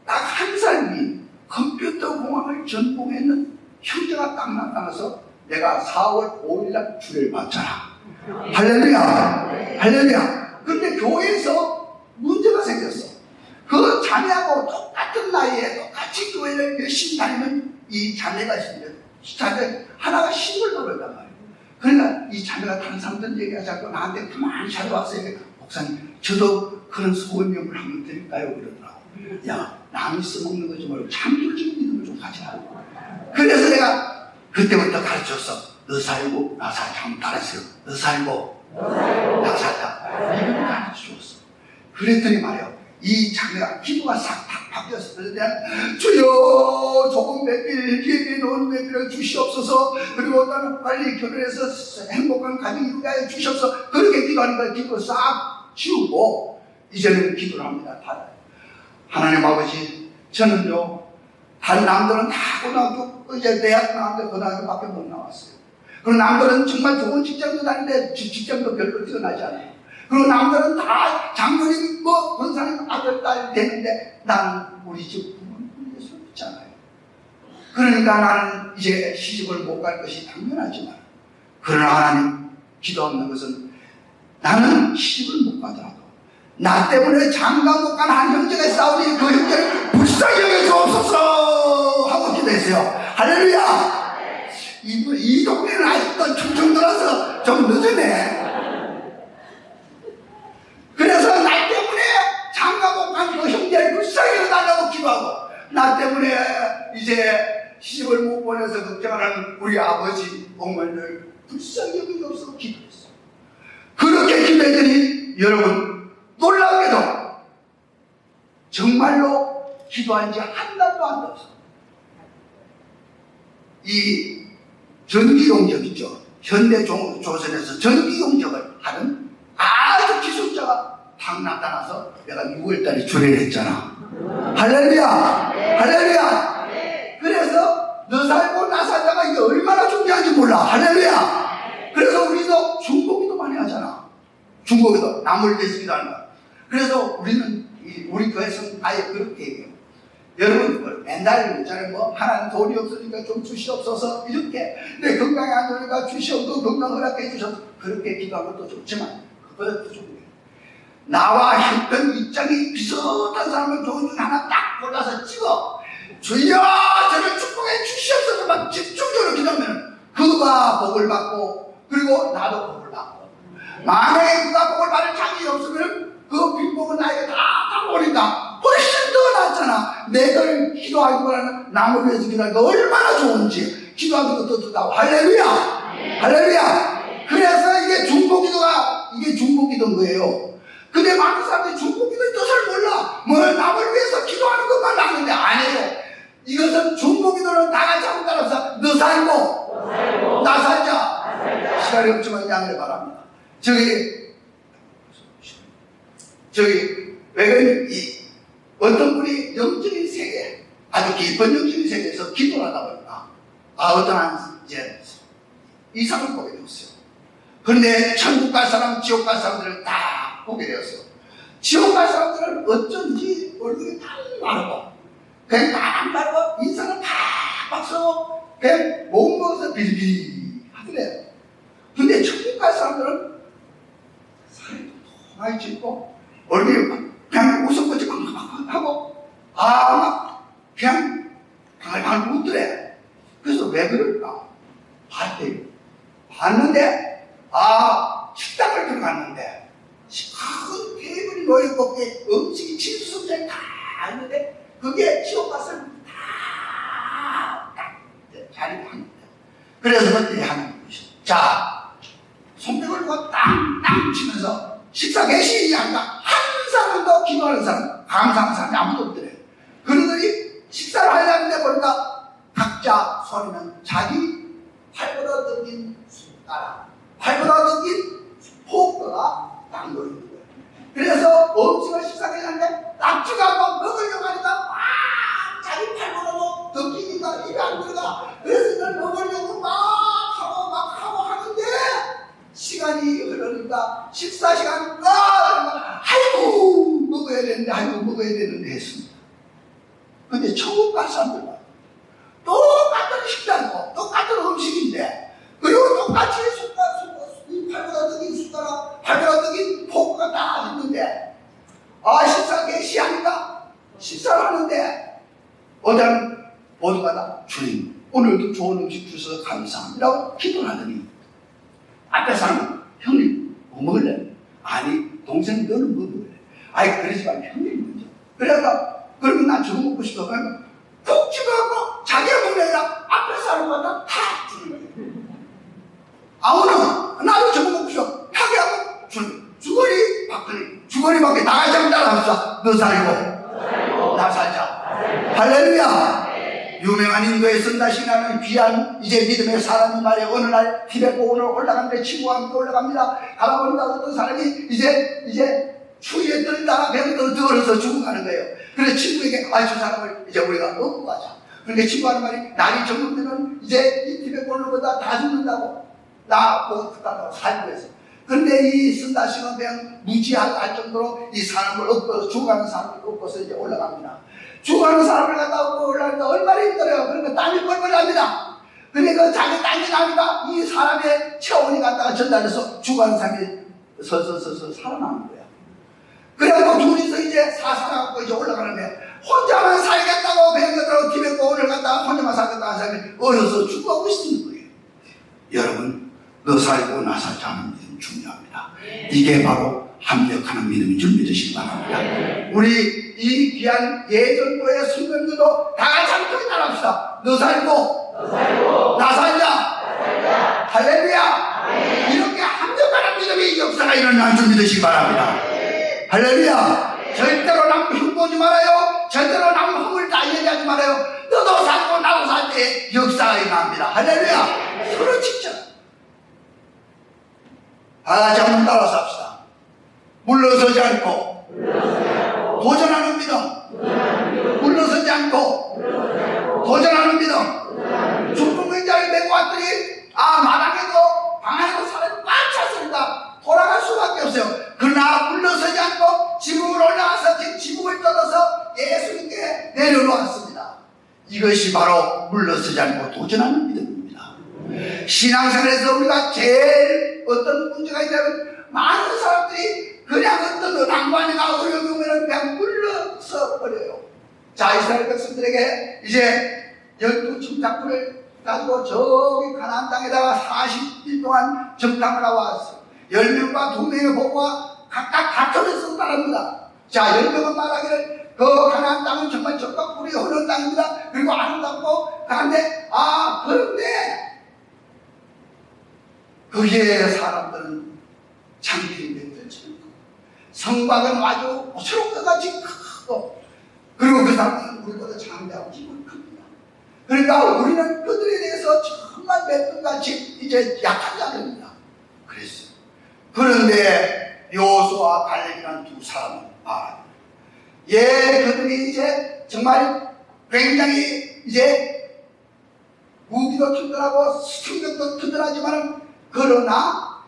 [SPEAKER 1] 딱 한 살 위 컴퓨터 공학을 전공했는 형제가 딱 나타나서 내가 4월 5일날 주례를 받잖아. 할렐루야. 할렐루야. 그런데 교회에서 문제가 생겼어. 그 자매하고 똑같은 나이에 똑같이 교회를 열심히 다니는 이 자매가 있는데 자매 하나가 시집을 들어온단 말이에요. 그러니까 이 자매가 다른 사람들 얘기하자고 나한테 가만히 찾아왔어요. 목사님 저도 그런 소원명을 한번 드릴까요? 그러더라고. 야 남이 써먹는 거 좀 말고 참조적인 믿음을 좀 가지라. 그래서 내가 그때부터 가르쳤어. 너 살고 나 살자. 한번 따라했어요. 너 살고 나 살자. 이걸 가르쳐줬어. 그랬더니 말이야 이 자매가 기도가 싹 바뀌었어. 그래서 내가 주여 조금 몇빌 기회에 놓은 몇빌을 주시옵소서. 그리고 나는 빨리 결혼해서 행복한 가정 이루게 하여 주시옵소서. 그렇게 기도하는 걸 기도 싹 지우고 이제는 기도를 합니다. 하나님 아버지 저는요 다른 남들은 다 고등학교 이제 대학 나왔는데 고등학교밖에 못 나왔어요. 그리고 남들은 정말 좋은 직장도 다니는데 직장도 별로 뛰어나지 않아요. 그리고 남들은 다 장로님 권사님 아들 딸 되는데 나는 우리 집 부모님 예수 믿잖아요. 그러니까 나는 이제 시집을 못 갈 것이 당연하지만 그러나 하나님 기도 없는 것은 나는 시집을 못 가더라도 나 때문에 장가 못 간 한 형제가 싸우니 그 형제를 불쌍히 여겨주옵소서 하고 기도했어요. 할렐루야. 이 동네는 아직도 충청도라서 좀 늦었네. 그래서 나 때문에 장가 못 간 그 형제를 불쌍히 여겨달라고 기도하고 나 때문에 이제 시집을 못 보내서 걱정하는 우리 아버지 어머니를 불쌍히 여겨주옵소서 기도했어. 그렇게 기도했더니 여러분 놀랍게도 정말로 기도한 지 한 달도 안 됐어. 이 전기용접 있죠. 현대조선에서 전기용접을 하는 아주 기술자가 탁 나타나서 내가 6월달에 주례를 했잖아. 할렐루야! 할렐루야! 그래서 너 살고 나 살다가 이게 얼마나 중요한지 몰라. 할렐루야! 그래서 우리도 중보기도 많이 하잖아. 중보기도 남을 위해서 기도하는 거야. 그래서 우리는 우리 교회에서는 아예 그렇게 얘기해요. 여러분 맨날 있잖아요. 뭐 하나님 돈이 없으니까 좀 주시옵소서, 이렇게 내 건강이 안 좋으니까 주시옵소서, 건강 허락해 주셔서 그렇게 기도하는 것도 좋지만 그보다 더 좋은 게 나와 형편 입장이 비슷한 사람을 좋은 중 하나 딱 골라서 찍어 주여 저를 축복해 주시옵소서 막 집중적으로 기도하면 그가 복을 받고 그리고 나도 복을 받고, 만약에 그가 복을 받을 자격이 없으면 그 빈복은 나에게 다 타버린다. 훨씬 더 낫잖아. 내가 기도하기보다는 남을 위해서 기도하기가 얼마나 좋은지. 기도하기도 더 좋다고. 할렐루야! 할렐루야! 그래서 이게 중보기도가, 이게 중보기도인 거예요. 근데 많은 사람들이 중보기도의 뜻을 몰라. 뭘 남을 위해서 기도하는 것만 아는데 아니에요. 이것은 중보기도는 다 같이 한번 따라서 너 살고 나 살자. 시간이 없지만 양해를 바랍니다. 왜 어떤 분이 영적인 세계, 아주 깊은 영적인 세계에서 기도를 하다 보니까 어떤 한 이제 이상을 보게 되었어요. 그런데 천국 갈 사람, 지옥 갈 사람들을 다 보게 되었어요. 지옥 갈 사람들은 어쩐지 얼굴이 다 마르고 그냥 다 마르고 인상은 다 박서고 그냥 못 먹어서 비리비리 하더래요. 근데 천국 갈 사람들은 살이 많이 찌고 얼굴이 그냥 웃음꽃이 하고 막 그냥 방울방울 웃더래. 그래서 왜 그럴까? 봤는데 식당을 들어갔는데 큰 테이블이 놓여있고 음식이 진수성찬이 다 있는데 그게 지옥 갔을 다 자리에 하는데, 그래서 그때 하는 것이죠. 자, 손뼉을 놓고 땅땅 치면서 식사 개시 한다. 한 사람도 기도하는 사람, 감사하는 사람이 아무도 없더래. 그러더니 식사를 하려는데 보니까 각자 손에는 자기 팔보다 던진 숟가락, 팔보다 던진 포크가 딱 놓이는 거예요. 그래서 음식을 식사를 하는데 낙지가 먹으려고 하니까 자기 팔보다도 던지니까 입에 안 들어가. 그래서 이걸 먹으려고 막 하고 하는데 시간이 흐르니까 식사 시간 아이고 먹어야 되는데 했습니다. 근데 천국 갈 사람들 똑같은 식단이고 똑같은 음식인데, 그리고 똑같이 팔보다 던진 숟가락, 팔보다 던진 포크가 다 있는데 식사 개시하니까 식사를 하는데 어떤 모두가 주님 오늘도 좋은 음식 주셔서 감사합니다라고 기도를 하더니 앞에 사람은 형님 뭐 먹을래? 아니 동생 너는 뭐 먹을래? 그러지 말고 형님 먼저. 그러면 난 저거 먹고 싶어. 그러면 푹 집어갖고 자기가 먹는 게 아니라 앞에 사람마다 다 주는 거예요. 아무나 나도 저거 먹고 싶어 하게 하고 주는 거예요. 주거리 밖에 나가지 않는 따라합시다. 너 살고 나 살자. 할렐루야. 유명한 인도의 선다시나는 귀한 이제 믿음의 사람이 말이에요. 어느 날 티베트 오늘 올라갔는데 친구와 함께 올라갑니다. 가다 보니까 어떤 사람이 이제 추위에 떨다가 배가 떨어져서 죽어가는 거예요. 그래서 친구에게 저 사람을 이제 우리가 업고 가자. 그러니까 친구하는 말이 날이 적으면 이제 이 티베트 올라보다 다 죽는다고 나 보고 갔다고 살고 했어. 그런데 이 선다시는 그냥 무지할 정도로 이 사람을 업고서 죽어가는 사람을 업고서 이제 올라갑니다. 죽어가는 사람을 갖다 업고 올라가니까 얼마나 힘들어요. 그러니까 땀이 뻘뻘 납니다. 그러니까 자기 땀이 나니까 이 사람의 체온이 갖다가 전달해서 죽어가는 사람이 서서서서 살아나는 거야. 그래갖고 둘이서 이제 사살하고 이제 올라가는데 혼자만 살겠다고 배우겠다고 티베트 오늘 갔다가 혼자만 살겠다고 하는 사람이 어려서 죽어가고 있는 거예요. 여러분, 너 살고 나 살자 하는 믿음 중요합니다. 이게 바로 합력하는 믿음인 줄 믿으시기 바랍니다. 우리 이 귀한 예전도의 성도들도 다 같이 함께 따라합시다. 너 살고 나 살자. 할렐루야. 이렇게 합력하는 믿음의 역사가 일어나는 줄 믿으시기 바랍니다. 할렐루야. 절대로 남 흉보지 말아요. 절대로 남 흠을 다 얘기하지 말아요. 너도 살고 나도 살 때 역사가 일어납니다. 할렐루야. 서로 칭찬. 다 같이 한번 따라서 합시다. 물러서지 않고 도전하는 믿음. 물러서지 않고 도전하는 믿음. 죽은 굉장히 메고 왔더니 마당에도 방 안에도 사람이 꽉 찼습니다. 돌아갈 수밖에 없어요. 그러나 물러서지 않고 지붕으로 올라가서 지금 지붕을 뜯어서 예수님께 내려놓았습니다. 이것이 바로 물러서지 않고 도전하는 믿음입니다. 신앙생활에서 우리가 제일 어떤 문제가 있냐면 많은 사람들이 그냥 어떤 난관이나 어려움이 오면 그냥 물러서 버려요. 자, 이스라엘 백성들에게 이제 12층 가지고 저기 가나안 땅에다가 40일 동안 정탐을 하고 왔어요. 10명과 2명의 보고가 각각 다투면서 따릅니다. 자, 10명은 말하기를 그 가나안 땅은 정말 적과 꿀이 흐르는 땅입니다. 그리고 아름답고 가는데 그런데 거기에 사람들은 장비를 만들지 않고 성곽은 아주 오스럽고 같이 크고 그리고 그 사람들은 우리보다 장비하고 힘은 큽니다. 그러니까 우리는 그들에 대해서 정말 맷돌같이 이제 약한 자들입니다. 그랬어요. 그런데 요수와 갈렙이라는 두 사람은 그들이 이제 정말 굉장히 이제 무기도 튼튼하고 성격도 튼튼하지만 그러나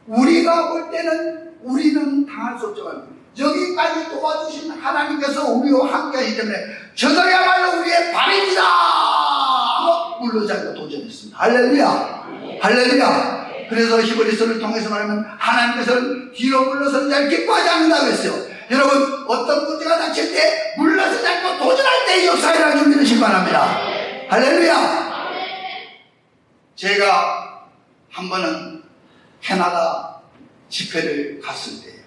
[SPEAKER 1] 우리가 볼 때는 우리는 당할 수 없지만 여기까지 도와주신 하나님께서 우리와 함께 하기 때문에 저들이야말로 우리의 발입니다 하고 물러지 않고 도전했습니다. 할렐루야. 할렐루야. 그래서 히브리서를 통해서 말하면 하나님께서는 뒤로 물러서는 자를 기뻐하지 않는다고 했어요. 여러분 어떤 문제가 닥칠 때 물러서지 않고 도전할 때 역사에 일어나기 믿으시기 바랍니다. 할렐루야. 제가 한 번은 캐나다 집회를 갔을 때예요.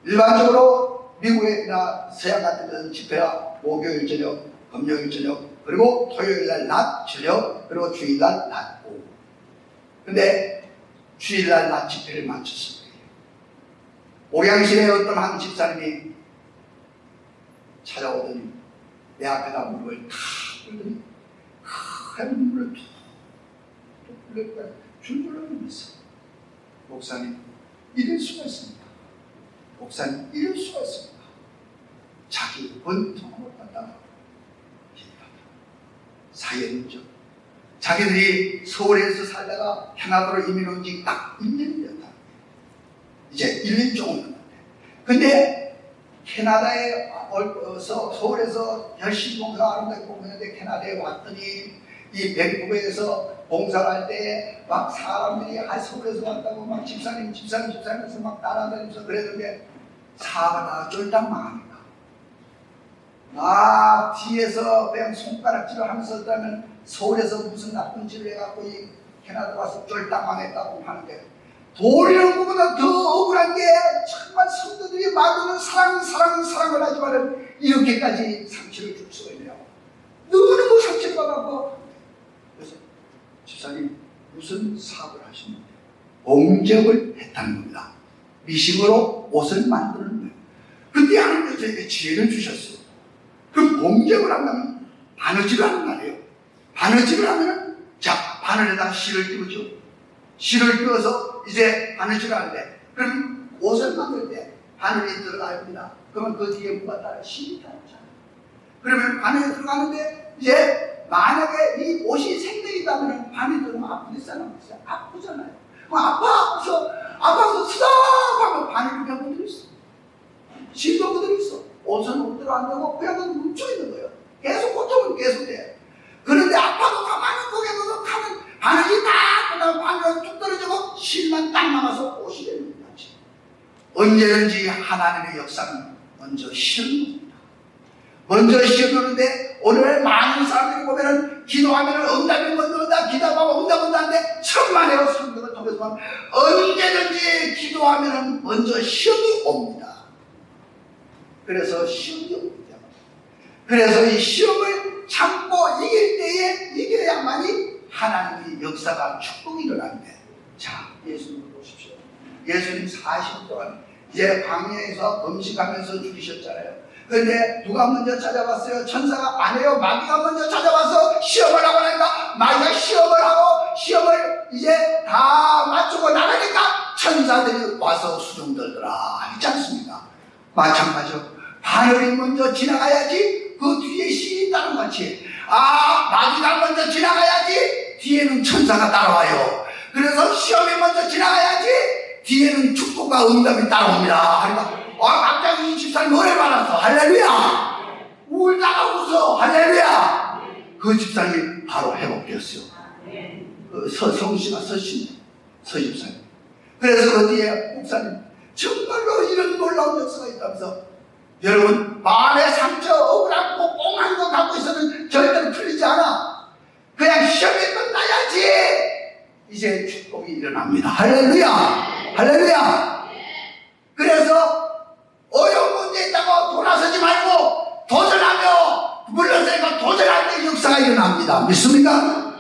[SPEAKER 1] 일반적으로 미국이나 서양 같은 데는 집회가 목요일 저녁, 금요일 저녁, 그리고 토요일날 낮 저녁, 그리고 주일날 낮 오후. 근데 주일날 낮 집회를 마쳤을 거예요. 오양실에 어떤 한 집사님이 찾아오더니 내 앞에다 물을 탁 불더니 큰 물을 툭 흘렸다 줄줄 흘리면서 목사님 이럴 수가 있습니다. 목사님 이럴 수가 있습니다. 자기 원통을 갖다가 사연이죠. 자기들이 서울에서 살다가 캐나다로 이민 온 지 딱 1년이 됐다. 이제 1년 조금 넘었는데. 근데 캐나다에 서울에서 열심히 봉사 아름답게 공부했는데 캐나다에 왔더니 이 밴쿠버에서 봉사를 할 때 막 사람들이 서울에서 왔다고 막 집사님 해서 막 따라다니면서 그랬는데 사바가 쫄딱 망합니다. 뒤에서 그냥 손가락질을 하면서 했다면 서울에서 무슨 나쁜 짓을 해갖고 이 캐나다 와서 쫄딱 망했다고 하는데 도리는 것보다 더 억울한 게 정말 성도들이 말로는 사랑을 하지만 이렇게까지 상처를 줄 수가 있냐고 너무 상처를 받았고 그래서 집사님 무슨 사업을 하시는데 공적을 했다는 겁니다. 미싱으로 옷을 만드는 거예요. 그때 하나님께서 지혜를 주셨어요. 그럼 공적을 한다면 바느질을 하는 말이에요. 바느질을 하면 바늘에다 실을 띄우죠. 실을 띄워서 이제 바느질을 하는데 그럼 옷을 만들 때 바늘이 들어가야 합니다. 그러면 그 뒤에 뭐가 따라 실이 따르잖아요. 그러면 바늘이 들어가는데 이제 만약에 이 옷이 생명이다면 바늘이 들어가면 아프잖아요. 그럼 아파서 쓰덕 하면 바늘이 그냥 묻어 있어. 실도 묻어 있어. 옷은 옷대로 안 되고 그냥 뭉쳐 있는 거예요. 계속 고통은 계속돼. 그런데 아파도 가만히 거기에 넣어서 가면 바늘이 딱 그다음 바늘은 뚝 떨어지고 실만 딱 남아서 옷이 되는 거지. 언제든지 하나님의 역사는 먼저 시험입니다. 먼저 시험하는데 오늘 많은 사람들이 보면은 기도하면은 응답이 먼저 온다, 기도하면 응답 온다는데 천만에요. 성경을 통해서 보면 언제든지 기도하면은 먼저 시험이 옵니다. 그래서 시험이 옵니다. 그래서 이 시험을 참고 이길 때에 이겨야만이 하나님의 역사가 축복이 일어나는데 자, 예수님을 보십시오. 예수님 40일 동안 이제 광야에서 음식하면서 죽이셨잖아요. 그런데 누가 먼저 찾아왔어요? 천사가 아니에요. 마귀가 먼저 찾아와서 시험을 하고 나니까 마귀가 시험을 이제 다 맞추고 나가니까 천사들이 와서 수종들더라 있지 않습니까? 마찬가지로 바늘이 먼저 지나가야지 그 뒤에 신이 따른 같이 마귀가 먼저 지나가야지 뒤에는 천사가 따라와요. 그래서 시험이 먼저 지나가야지 뒤에는 축복과 응답이 따라옵니다. 그러니까 갑자기 이 집사님 노래 받았어. 할렐루야. 울다가 웃어. 할렐루야. 그 집사님이 바로 회복되었어요. 성씨가 서집사님. 그래서 그 뒤에 목사님 정말로 이런 놀라운 역사가 있다면서 여러분 마음의 상처 억울한 거 꽁한 거 갖고 있어도 절대로 풀리지 않아. 그냥 시험이 끝나야지 이제 축복이 일어납니다. 할렐루야. 할렐루야. 그래서 어려운 문제 있다고 돌아서지 말고 도전하며 물러서니까 도전할 때 역사가 일어납니다. 믿습니까?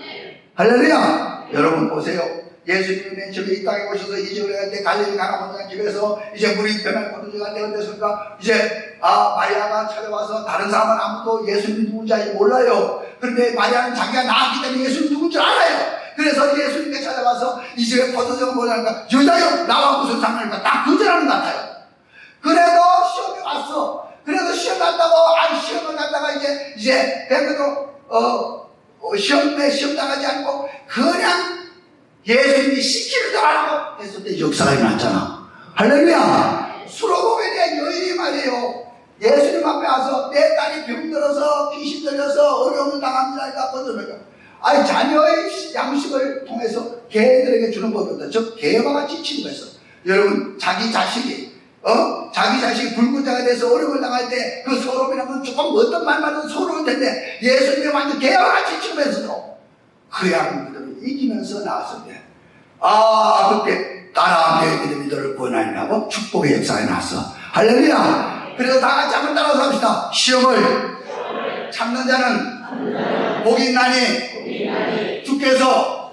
[SPEAKER 1] 할렐루야. 여러분 보세요. 예수님이 맨 처음에 이 땅에 오셔서 이적을 할 때 갈릴리 가나 원장 집에서 이제 물이 변할 포도주가 되었으니까 이제 마리아가 찾아와서 다른 사람은 아무도 예수님이 누군지 몰라요. 그런데 마리아는 자기가 낳았기 때문에 예수님 누군지 알아요. 그래서 예수님께 찾아와서 이 집에 포도주가 뭐냐니까 여자여 나와 무슨 상관일까 딱 거절하는 것 같아요. 그래도 시험이 왔어. 그래도 시험 갔다고 시험을 갔다가 이제 그래도 시험 당하지 않고 그냥 예수님이 시키는 대로 하라고 했을 때 역사가 일어났잖아. 할렐루야. 수로복에 대한 여인이 말이에요. 예수님 앞에 와서 내 딸이 병들어서 귀신 들려서 어려움을 당합니다. 거듭을까? 자녀의 양식을 통해서 개들에게 주는 법이다. 즉 개와 같이 치는 거였어. 여러분 자기 자식이 붉은 자가 돼서 어려움을 당할 때 그 서러움이라는 건 조금 어떤 말만은 서러울 텐데 예수님이 완전 개와 같이 치면서도 그 양들을 이기면서 나왔을 때 그때 따라 내 믿음이들을 구원하리라고 축복의 역사가 나왔어. 할렐루야. 그래서 다 같이 한번 따라서 합시다. 시험을 참는 자는 복이 있나니 주께서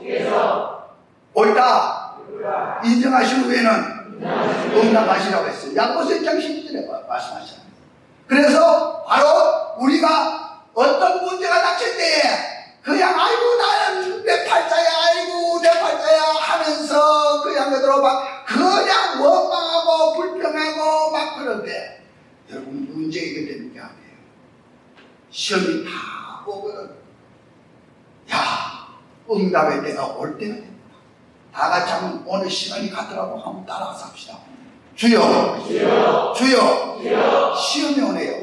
[SPEAKER 1] 옳다 인정하신 후에는 응답하시라고 했어요. 야고보서 1장 12절에 말씀하셨어요. 그래서 바로 우리가 어떤 문제가 닥칠 때에 그냥 나는 내 팔자야 하면서 그냥 그대로 막 그냥 원망하고 불평하고 막 그런데 여러분 문제 해결되는 게 아니에요. 시험이 다 오거든. 응답의 때가 올 때가 됩니다. 다 같이 한번 오늘 시간이 가더라도 한번 따라가서 합시다. 주여 시험이 오네요.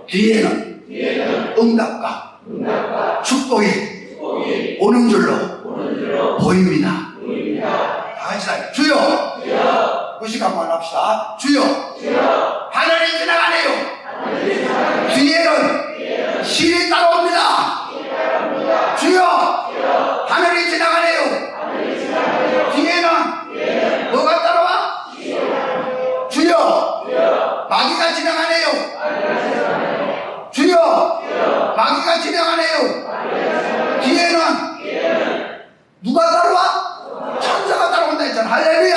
[SPEAKER 1] 뒤에는 응답과 축복이 오는 줄로 보입니다. 다 같이 다 주여 그 시간만 합시다. 주여 하늘이 지나가네요. 뒤에는 신이 따라옵니다. 주여 하늘이 지나가네요. 뒤에는 뭐가 따라와? 주여 마귀가 지나가네요. 주여 마귀가 지나가네요. 뒤에는 누가 따라와? 천사가 따라온다 했잖아. 할렐루야.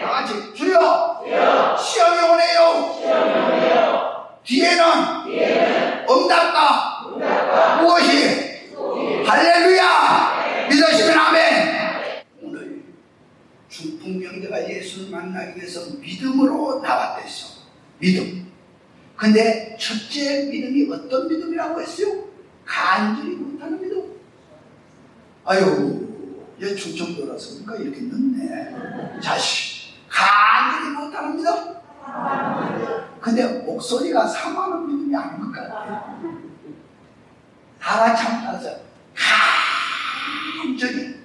[SPEAKER 1] 다 같이 주여 시험이 오네요. 뒤에는 응답과 무엇이? 할렐루야. 믿으시면 아멘. 오늘 중풍병자가 예수를 만나기 위해서 믿음으로 나왔댔어. 믿음. 근데 첫째 믿음이 어떤 믿음이라고 했어요? 간절히 못하는 믿음. 얘 충청도라서니까 이렇게 늦네. 자식 간절히 못하는 믿음. 근데 목소리가 상하는 믿음이 아닌 것 같아. 다 같이 한번 따라서 간절히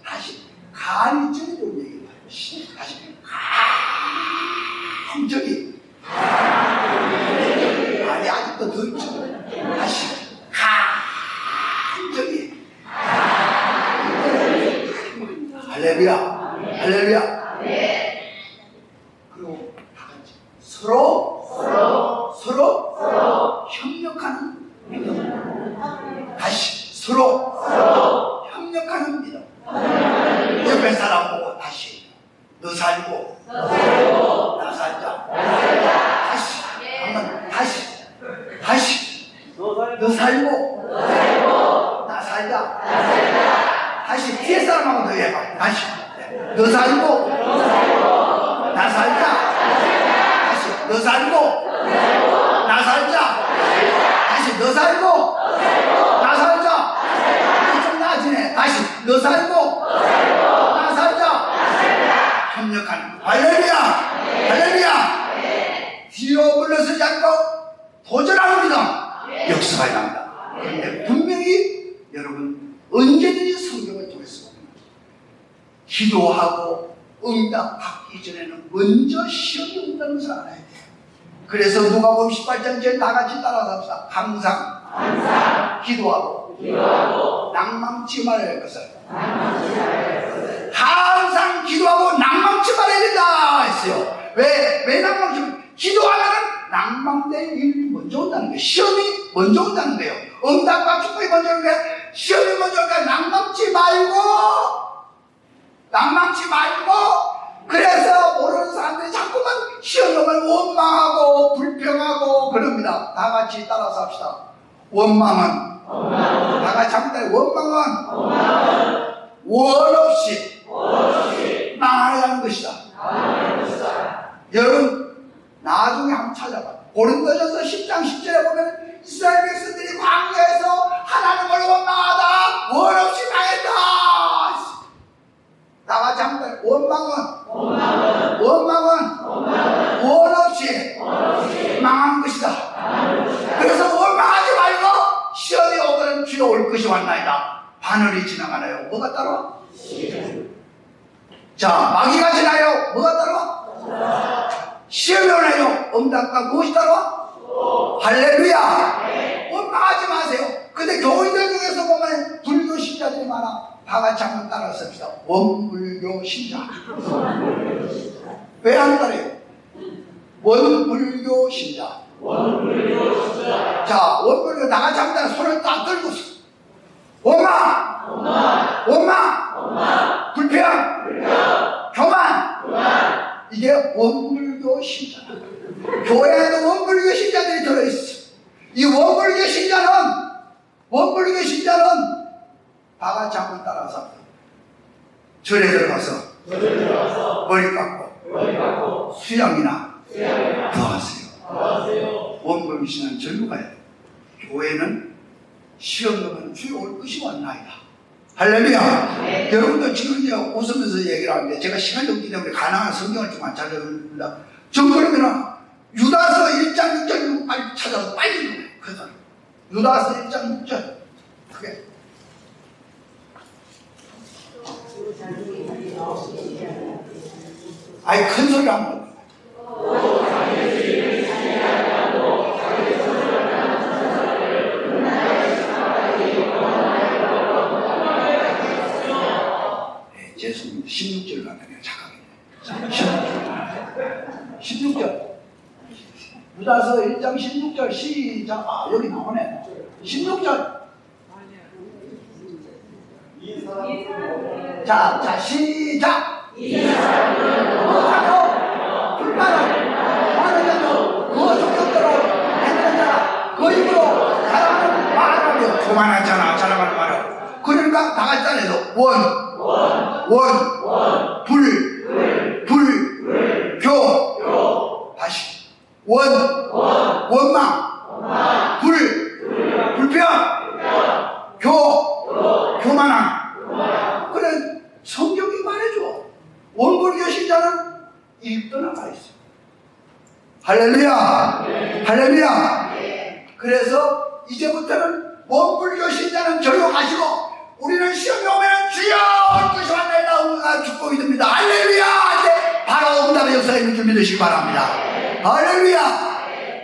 [SPEAKER 1] 다시 간절히 좀 얘기해. 다시 간절히 아니 아직도 더 있죠. 다시 간절히 할렐루야. 그리고 다 같이 서로 협력하는 믿음. 다시 서로 협력하는 믿음. 옆에 사람 보고 다시 너 살고 나 살자. 다시 한번 다시 너 살고 나 살자. 다시 뒤에 사람하고도 해봐. 다시. 너 살고 나 살자. 다시 너 살고 나 살자. 다시 너 살고 나 살자. 좀 나아지네. 다시 너 살고 나 살자. 협력하는 거. 할렐루야. 할렐루야. 뒤로 물러서지 않고 도전하는 믿음 역사가 일어납니다. 그런데 분명히 여러분 언제든지 성경을 통해서 기도하고 응답 받기 전에는 먼저 시험이 온다는 것을 알아야 돼요. 그래서 누가복음 18장 전에 다 같이 따라서 합시다. 항상 기도하고 낭망치 말아야 할 것을 항상 기도하고 낭망치 말아야 된다 했어요. 왜 낭망치? 기도하면 낭망될 일이 먼저 온다는 거예요. 시험이 먼저 온다는 거예요. 응답과 축복이 먼저 오는 거예요. 시험이 먼저 오니까 낭망치 말고 그래서 모르는 사람들이 자꾸만 시험이 오면 원망하고 불평하고 그럽니다. 다 같이 따라서 합시다. 원망은 다 같이 합니다. 원망은 원 없이 망하는 것이다. 여러분 나중에 한번 찾아봐. 고린도전서 10장 10절에 보면 이스라엘 백성들이 광야에서 하나님을 원망하다 원 없이 망했다. 다 같이 합니다. 원망은 원 없이 망하는 것이다. 그래서 원망하지 말고 시험이 오거든 주여 올 것이 왔나이다. 바늘이 지나가나요? 뭐가 따라와? 자, 마귀가 지나요? 뭐가 따라와? 시험이 오나요? 응답과 무엇이 따라와? 할렐루야. 원망하지 마세요. 근데 교인들 중에서 보면 불교 신자들이 많아. 다 같이 한번 따라서 합시다. 원불교 신자. 왜 안 따라요? 원불교 신자. 자, 원불교 다 같이 한번 따라 손을 딱 들고 원망, 불평, 교만. 이게 원불교 신자. 교회에도 원불교 신자들이 들어있어. 이 원불교 신자는 다 같이 한번 따라서 절에 들어가서 머리 깎고 수양이나 더 하세요. 원불교 신자는 절로 가야 돼요. 교회는 시험하면 주여 올 것이 왔나이다. 할렐루야. 여러분들 지금 이제 웃으면서 얘기를 하는데 제가 시간이 없기 때문에 가능한 성경을 좀 안 찾아봅니다. 정그러면 유다서 1장 6절 빨리 찾아서 빨리 읽어요. 유다서 1장 6절 그게 아이 큰 소리 한번 죄송합니다. 16절 가면 잠깐만요. 16절 유다서 1장 16절 시작. 아 여기 나오네. 16절 자 시작. 뭐하고 불만을 많은 자도 그 성격대로 했던 자라 그 입으로 자랑하는 말하며 교만하잖아. 자랑하는 말을. 그러니까 다 같이 따라해서 교 다시 원망 불평 교만함. 그래 성경이 말해줘. 원불교 신자는 일떠나가 있어. 할렐루야. 할렐루야. 그래서 이제부터는 원불교 신자는 절로 가시고 우리는 시험이 오면 주여 올 것이 왔나이다. 우리가 축복이 됩니다. 할렐루야. 네, 바로 응답의 역사가 있는 줄 믿으시기 바랍니다. 할렐루야.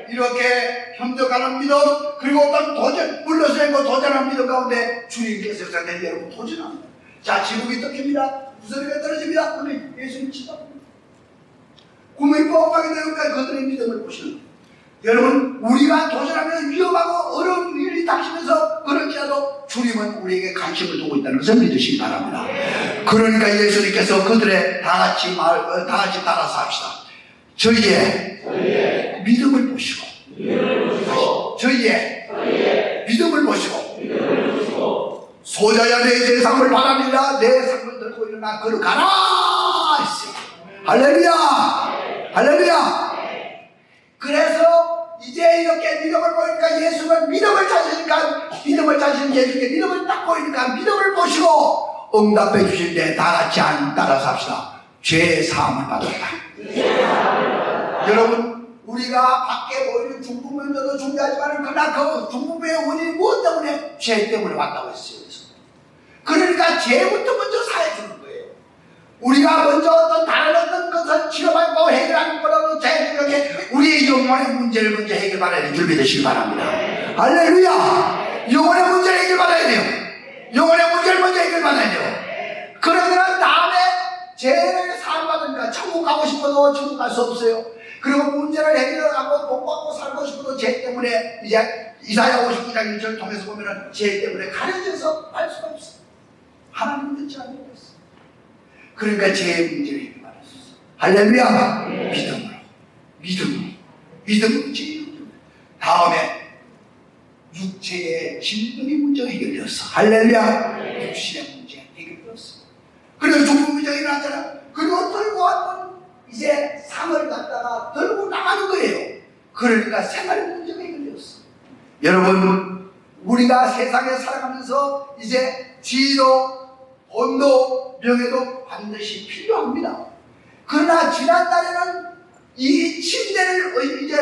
[SPEAKER 1] 이렇게 협력하는 믿음 그리고 어떤 도전 물러서고 도전하는 믿음 가운데 주님께서 역사된 여러분 도전합니다. 자, 지붕이 뜯깁니다. 구슬이가 떨어집니다. 그러면 예수님 치닫습니다. 구멍이 뻥하게 되니까 그들의 믿음을 보시는 거예요. 여러분 우리가 도전하면 위험하고 어려운 일이 닥치면서 그럴지라도 주님은 우리에게 관심을 두고 있다는 것을 믿으시기 바랍니다. 그러니까 예수님께서 그들의 다 같이 따라서 합시다. 저희의 믿음을 보시고 저희의 믿음을 보시고 소자야 내 재상을 바랍니다. 내가 걸어가라 했어요. 할렐루야, 할렐루야. 그래서 이제 이렇게 믿음을 보니까 예수는 믿음을 찾으니까 믿음을 찾으신 예수께 믿음을 딱 보이니까 믿음을 보시고 응답해 주실 때 다 같이 따라서 합시다. 죄 사함을 받았다. 여러분, 우리가 밖에 보이는 중풍면도도 중요하지만 그러나 그 중풍의 원인이 무엇 때문에? 죄 때문에 왔다고 했어요. 그러니까 죄부터 먼저 사해주는 거예요. 우리가 먼저 다른 것을 치료받고 해결하는 거라도 죄들에게 우리의 영혼의 문제를 먼저 해결받아야 될 줄 믿으시기 바랍니다. 할렐루야. 영혼의 문제를 해결받아야 돼요. 영혼의 문제를 먼저 해결받아야 돼요. 그러면 다음에 죄를 사함받으니까 천국 가고 싶어도 천국 갈 수 없어요. 그리고 문제를 해결하고 복 받고 살고 싶어도 죄 때문에 이제 이사야 59장 1절을 통해서 보면은 죄 때문에 가려져서 갈 수가 없어요. 하나님 듣지 않고 있어요. 그러니까 죄의 문제를 해결받을 수 있어요. 할렐루야. 믿음으로 지금 다음에 육체의 질병의 문제가 해결되었어. 할렐루야. 육신의 문제가 해결되었어. 그리고 죽음 문제가 일어났잖아. 그리고 들고 왔던 이제 상을 갖다가 들고 나가는 거예요. 그러니까 생활의 문제가 해결되었어. 여러분, 우리가 세상에 살아가면서 이제 지도, 본도, 명예도 반드시 필요합니다. 그러나 지난달에는 이 침대를 이제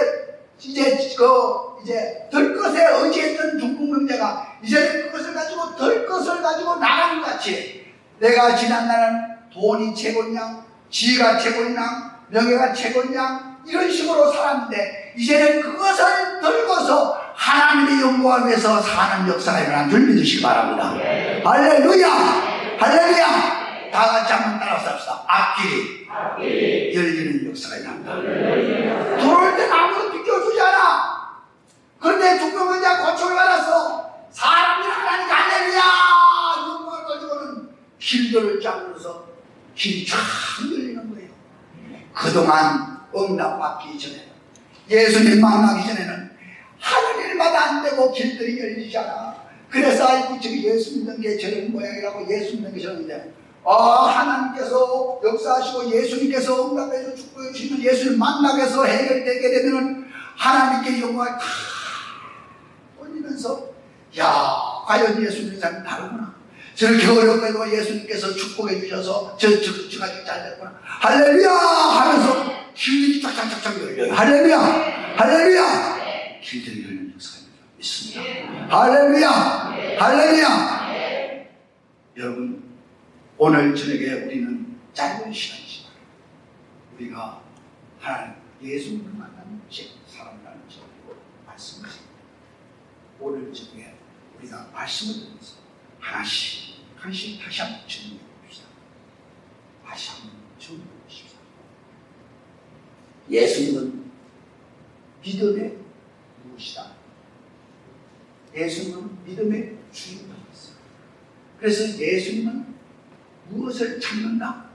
[SPEAKER 1] 들 것에 의지했던 중풍병자가 이제는 그것을 가지고 들 것을 가지고 나가는 것 같이, 내가 지난날은 돈이 최고냐, 지위가 최고냐, 명예가 최고냐, 이런 식으로 살았는데 이제는 그것을 들고서 하나님의 영광을 위해서 사는 역사가 일어난 줄 믿으시기 바랍니다. 할렐루야, 할렐루야. 다 같이 한번 따라서 합시다. 앞길이 열리는 역사가 일어난다. 들어올 때 아무도 비켜주지 않아. 그런데 중풍병자 고침을 받았어. 사람들이 하나님 할렐루야 영광을 가지고는 길들을 짜면서 길이 쫙 열리는 거예요. 그동안 응답받기 전에는, 예수님 만나기 전에는 하는 일마다 안 되고 길들이 열리지 않아. 그래서 아이고 저기 예수 믿는 게 저런 모양이라고 예수 믿는 게 저런데, 하나님께서 역사하시고 예수님께서 응답해서 축복해 주시면 예수님 만나게 해서 해결되게 되면은 하나님께 영광을 다 올리면서, 야, 과연 예수 믿는 사람이 다르구나. 저렇게 어렵게도 예수님께서 축복해 주셔서 저까지 잘 됐구나. 할렐루야 하면서 길들이 쫙쫙쫙쫙 열려요. 할렐루야, 할렐루야. 길들이 열리는 역사가 있습니다. 할렐루야, 할렐루야. 여러분, 오늘 저녁에 우리는 짧은 시간이지만 우리가 하나님 예수님을 만나는 사람이라는 점으로 말씀하십니다. 오늘 저녁에 우리가 말씀을 들으면서 하나씩 다시 한번 정리해 봅시다. 다시 한번 정리해 봅시다. 예수님은 믿음의 무엇이다? 예수님은 믿음의 주인공이었어요. 그래서 예수님은 무엇을 찾는다?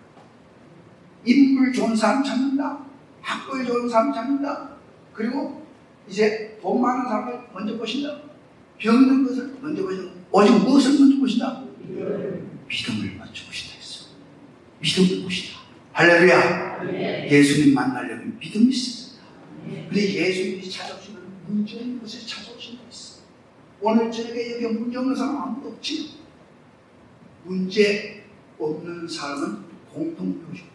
[SPEAKER 1] 인물 좋은 사람 찾는다. 학벌 좋은 사람 찾는다. 그리고 이제 돈 많은 사람을 먼저 보신다. 병든 것을 먼저 보신다. 오직 무엇을 먼저 보신다? 믿음을 먼저 보신다 했어. 믿음을 보신다. 할렐루야. 예수님 만나려면 믿음이 있습니다. 근데 예수님이 찾아오시면 문제 없는 곳에 찾아오신다 했어. 오늘 저녁에 여기 문제 없는 사람 아무도 없지. 문제 없는 사람은 공통표시입니다.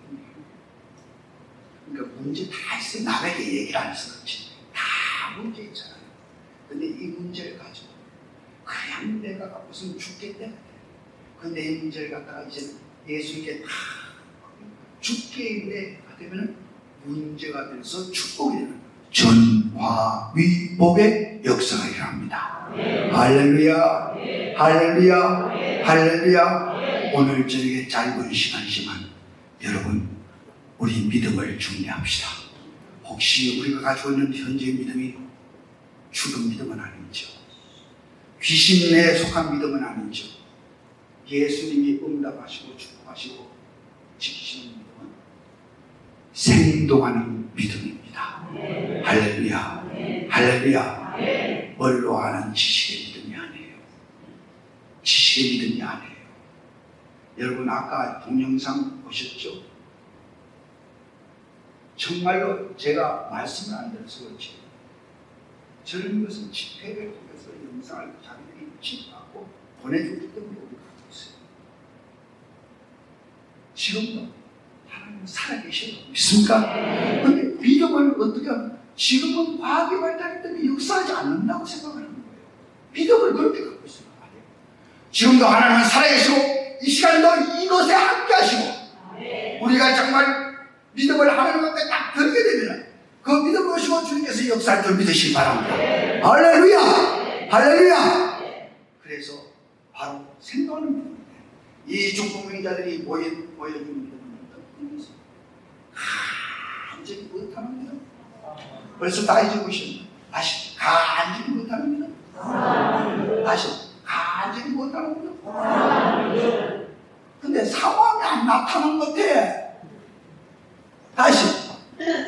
[SPEAKER 1] 그러니까 문제 다 있어. 남에게 얘기를 안 해서 그렇지. 다 문제 있잖아요. 근데 이 문제를 가지고 그냥 내가 무슨 죽겠다. 근데 이 문제를 갖다가 이제 예수님께 다 죽게 있네 되면 문제가 돼서 축복이 되는 전화위복의 역사가 일어납니다. 할렐루야, 할렐루야, 할렐루야. 오늘 저녁에 짧은 시간이지만 여러분, 우리 믿음을 중요합시다. 혹시 우리가 가지고 있는 현재 믿음이 죽은 믿음은 아니죠. 귀신에 속한 믿음은 아니죠. 예수님이 응답하시고 축복하시고 지키시는 믿음은 생동하는 믿음입니다. 할렐루야, 할렐루야. 뭘로 아는 지식의 믿음이 아니에요. 지식의 믿음이 아니에요. 여러분 아까 동영상 보셨죠? 정말로 제가 말씀을 안 드려서 그렇지 저런 것은 집회를 통해서 영상을 자기들이 집하고 보내주기 때문에 우리가 하고 있어요. 지금도 하나님은 살아계시다고 믿습니까? 그런데 믿음을 어떻게 하면 지금은 과학이 발달했기 때문에 역사하지 않는다고 생각하는 거예요. 믿음을 그렇게 갖고 있어요. 지금도 하나님은 살아계시고 이 시간도 이것에 함께 하시고 우리가 정말 믿음을 하나님 앞에 딱 들게 되면 그 믿음을 보시고 주님께서 역사할 줄 믿으시기 바랍니다. 할렐루야! 할렐루야! 그래서 바로 생각하는 믿음인데 이 중풍병자들이 보여준 믿음은 어떤 믿음이죠? 간절히 못하는 믿음? 벌써 다 잊어보셨나요? 다시 간절히 못하는 믿음? 다시 간절히 못하는 믿음? 근데 상황이 안 나타난 것 같아. 다시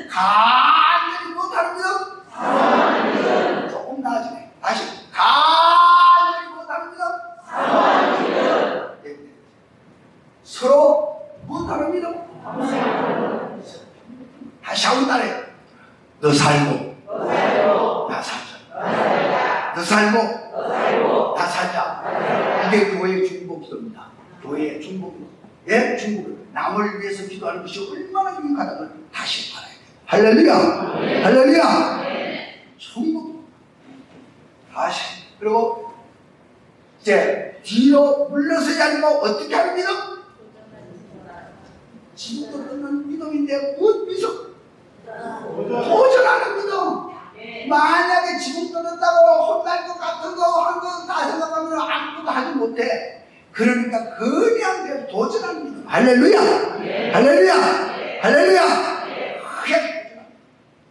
[SPEAKER 1] 간절히 못하는 믿음? 조금 나아지네. 다시 간절히 못하는 믿음? 서로 못하는 믿음? 다시 한번 따라해요. 너 살고 나 살자. 너 살고 나 살자. 이게 교회의 중보기도입니다. 교회의 중보기도. 예? 중보기도. 남을 위해서 기도하는 것이 얼마나 유익하다는 걸 다시 알아야 돼요. 할렐루야! 할렐루야! 중보기도. 다시. 그리고 이제 뒤로 물러서지 않고 어떻게 하는 믿음? 지금도 끊는 믿음인데 무슨 믿음? 도전하는 믿음. 만약에 지금 끊는다고 혼날 것 같은 거 한 거 다 생각하면 아무것도 하지 못해. 그러니까 그냥 도전하는 믿음. 할렐루야! 할렐루야! 할렐루야! 크게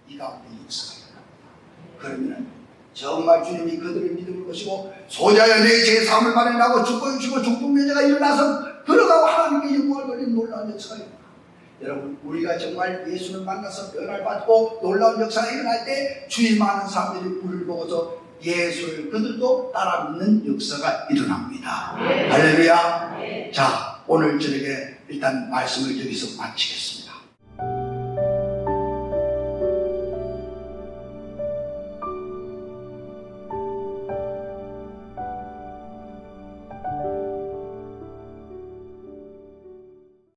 [SPEAKER 1] 이 가운데 역사가 일어납니다. 그러면 정말 주님이 그들의 믿음을 보시고 소자여 내 제3을 마련하고 죽고 주시고 중풍병자가 일어나서 들어가고 하나님께 영광을 돌리는 놀라운 역사가 일어납니다. 여러분 우리가 정말 예수를 만나서 변화를 받고 놀라운 역사가 일어날 때 주의 많은 사람들이 우리를 보고서 예수를 그들도 따라 믿는 역사가 일어납니다. 할렐루야. 자 오늘 저녁에 일단 말씀을 여기서 마치겠습니다.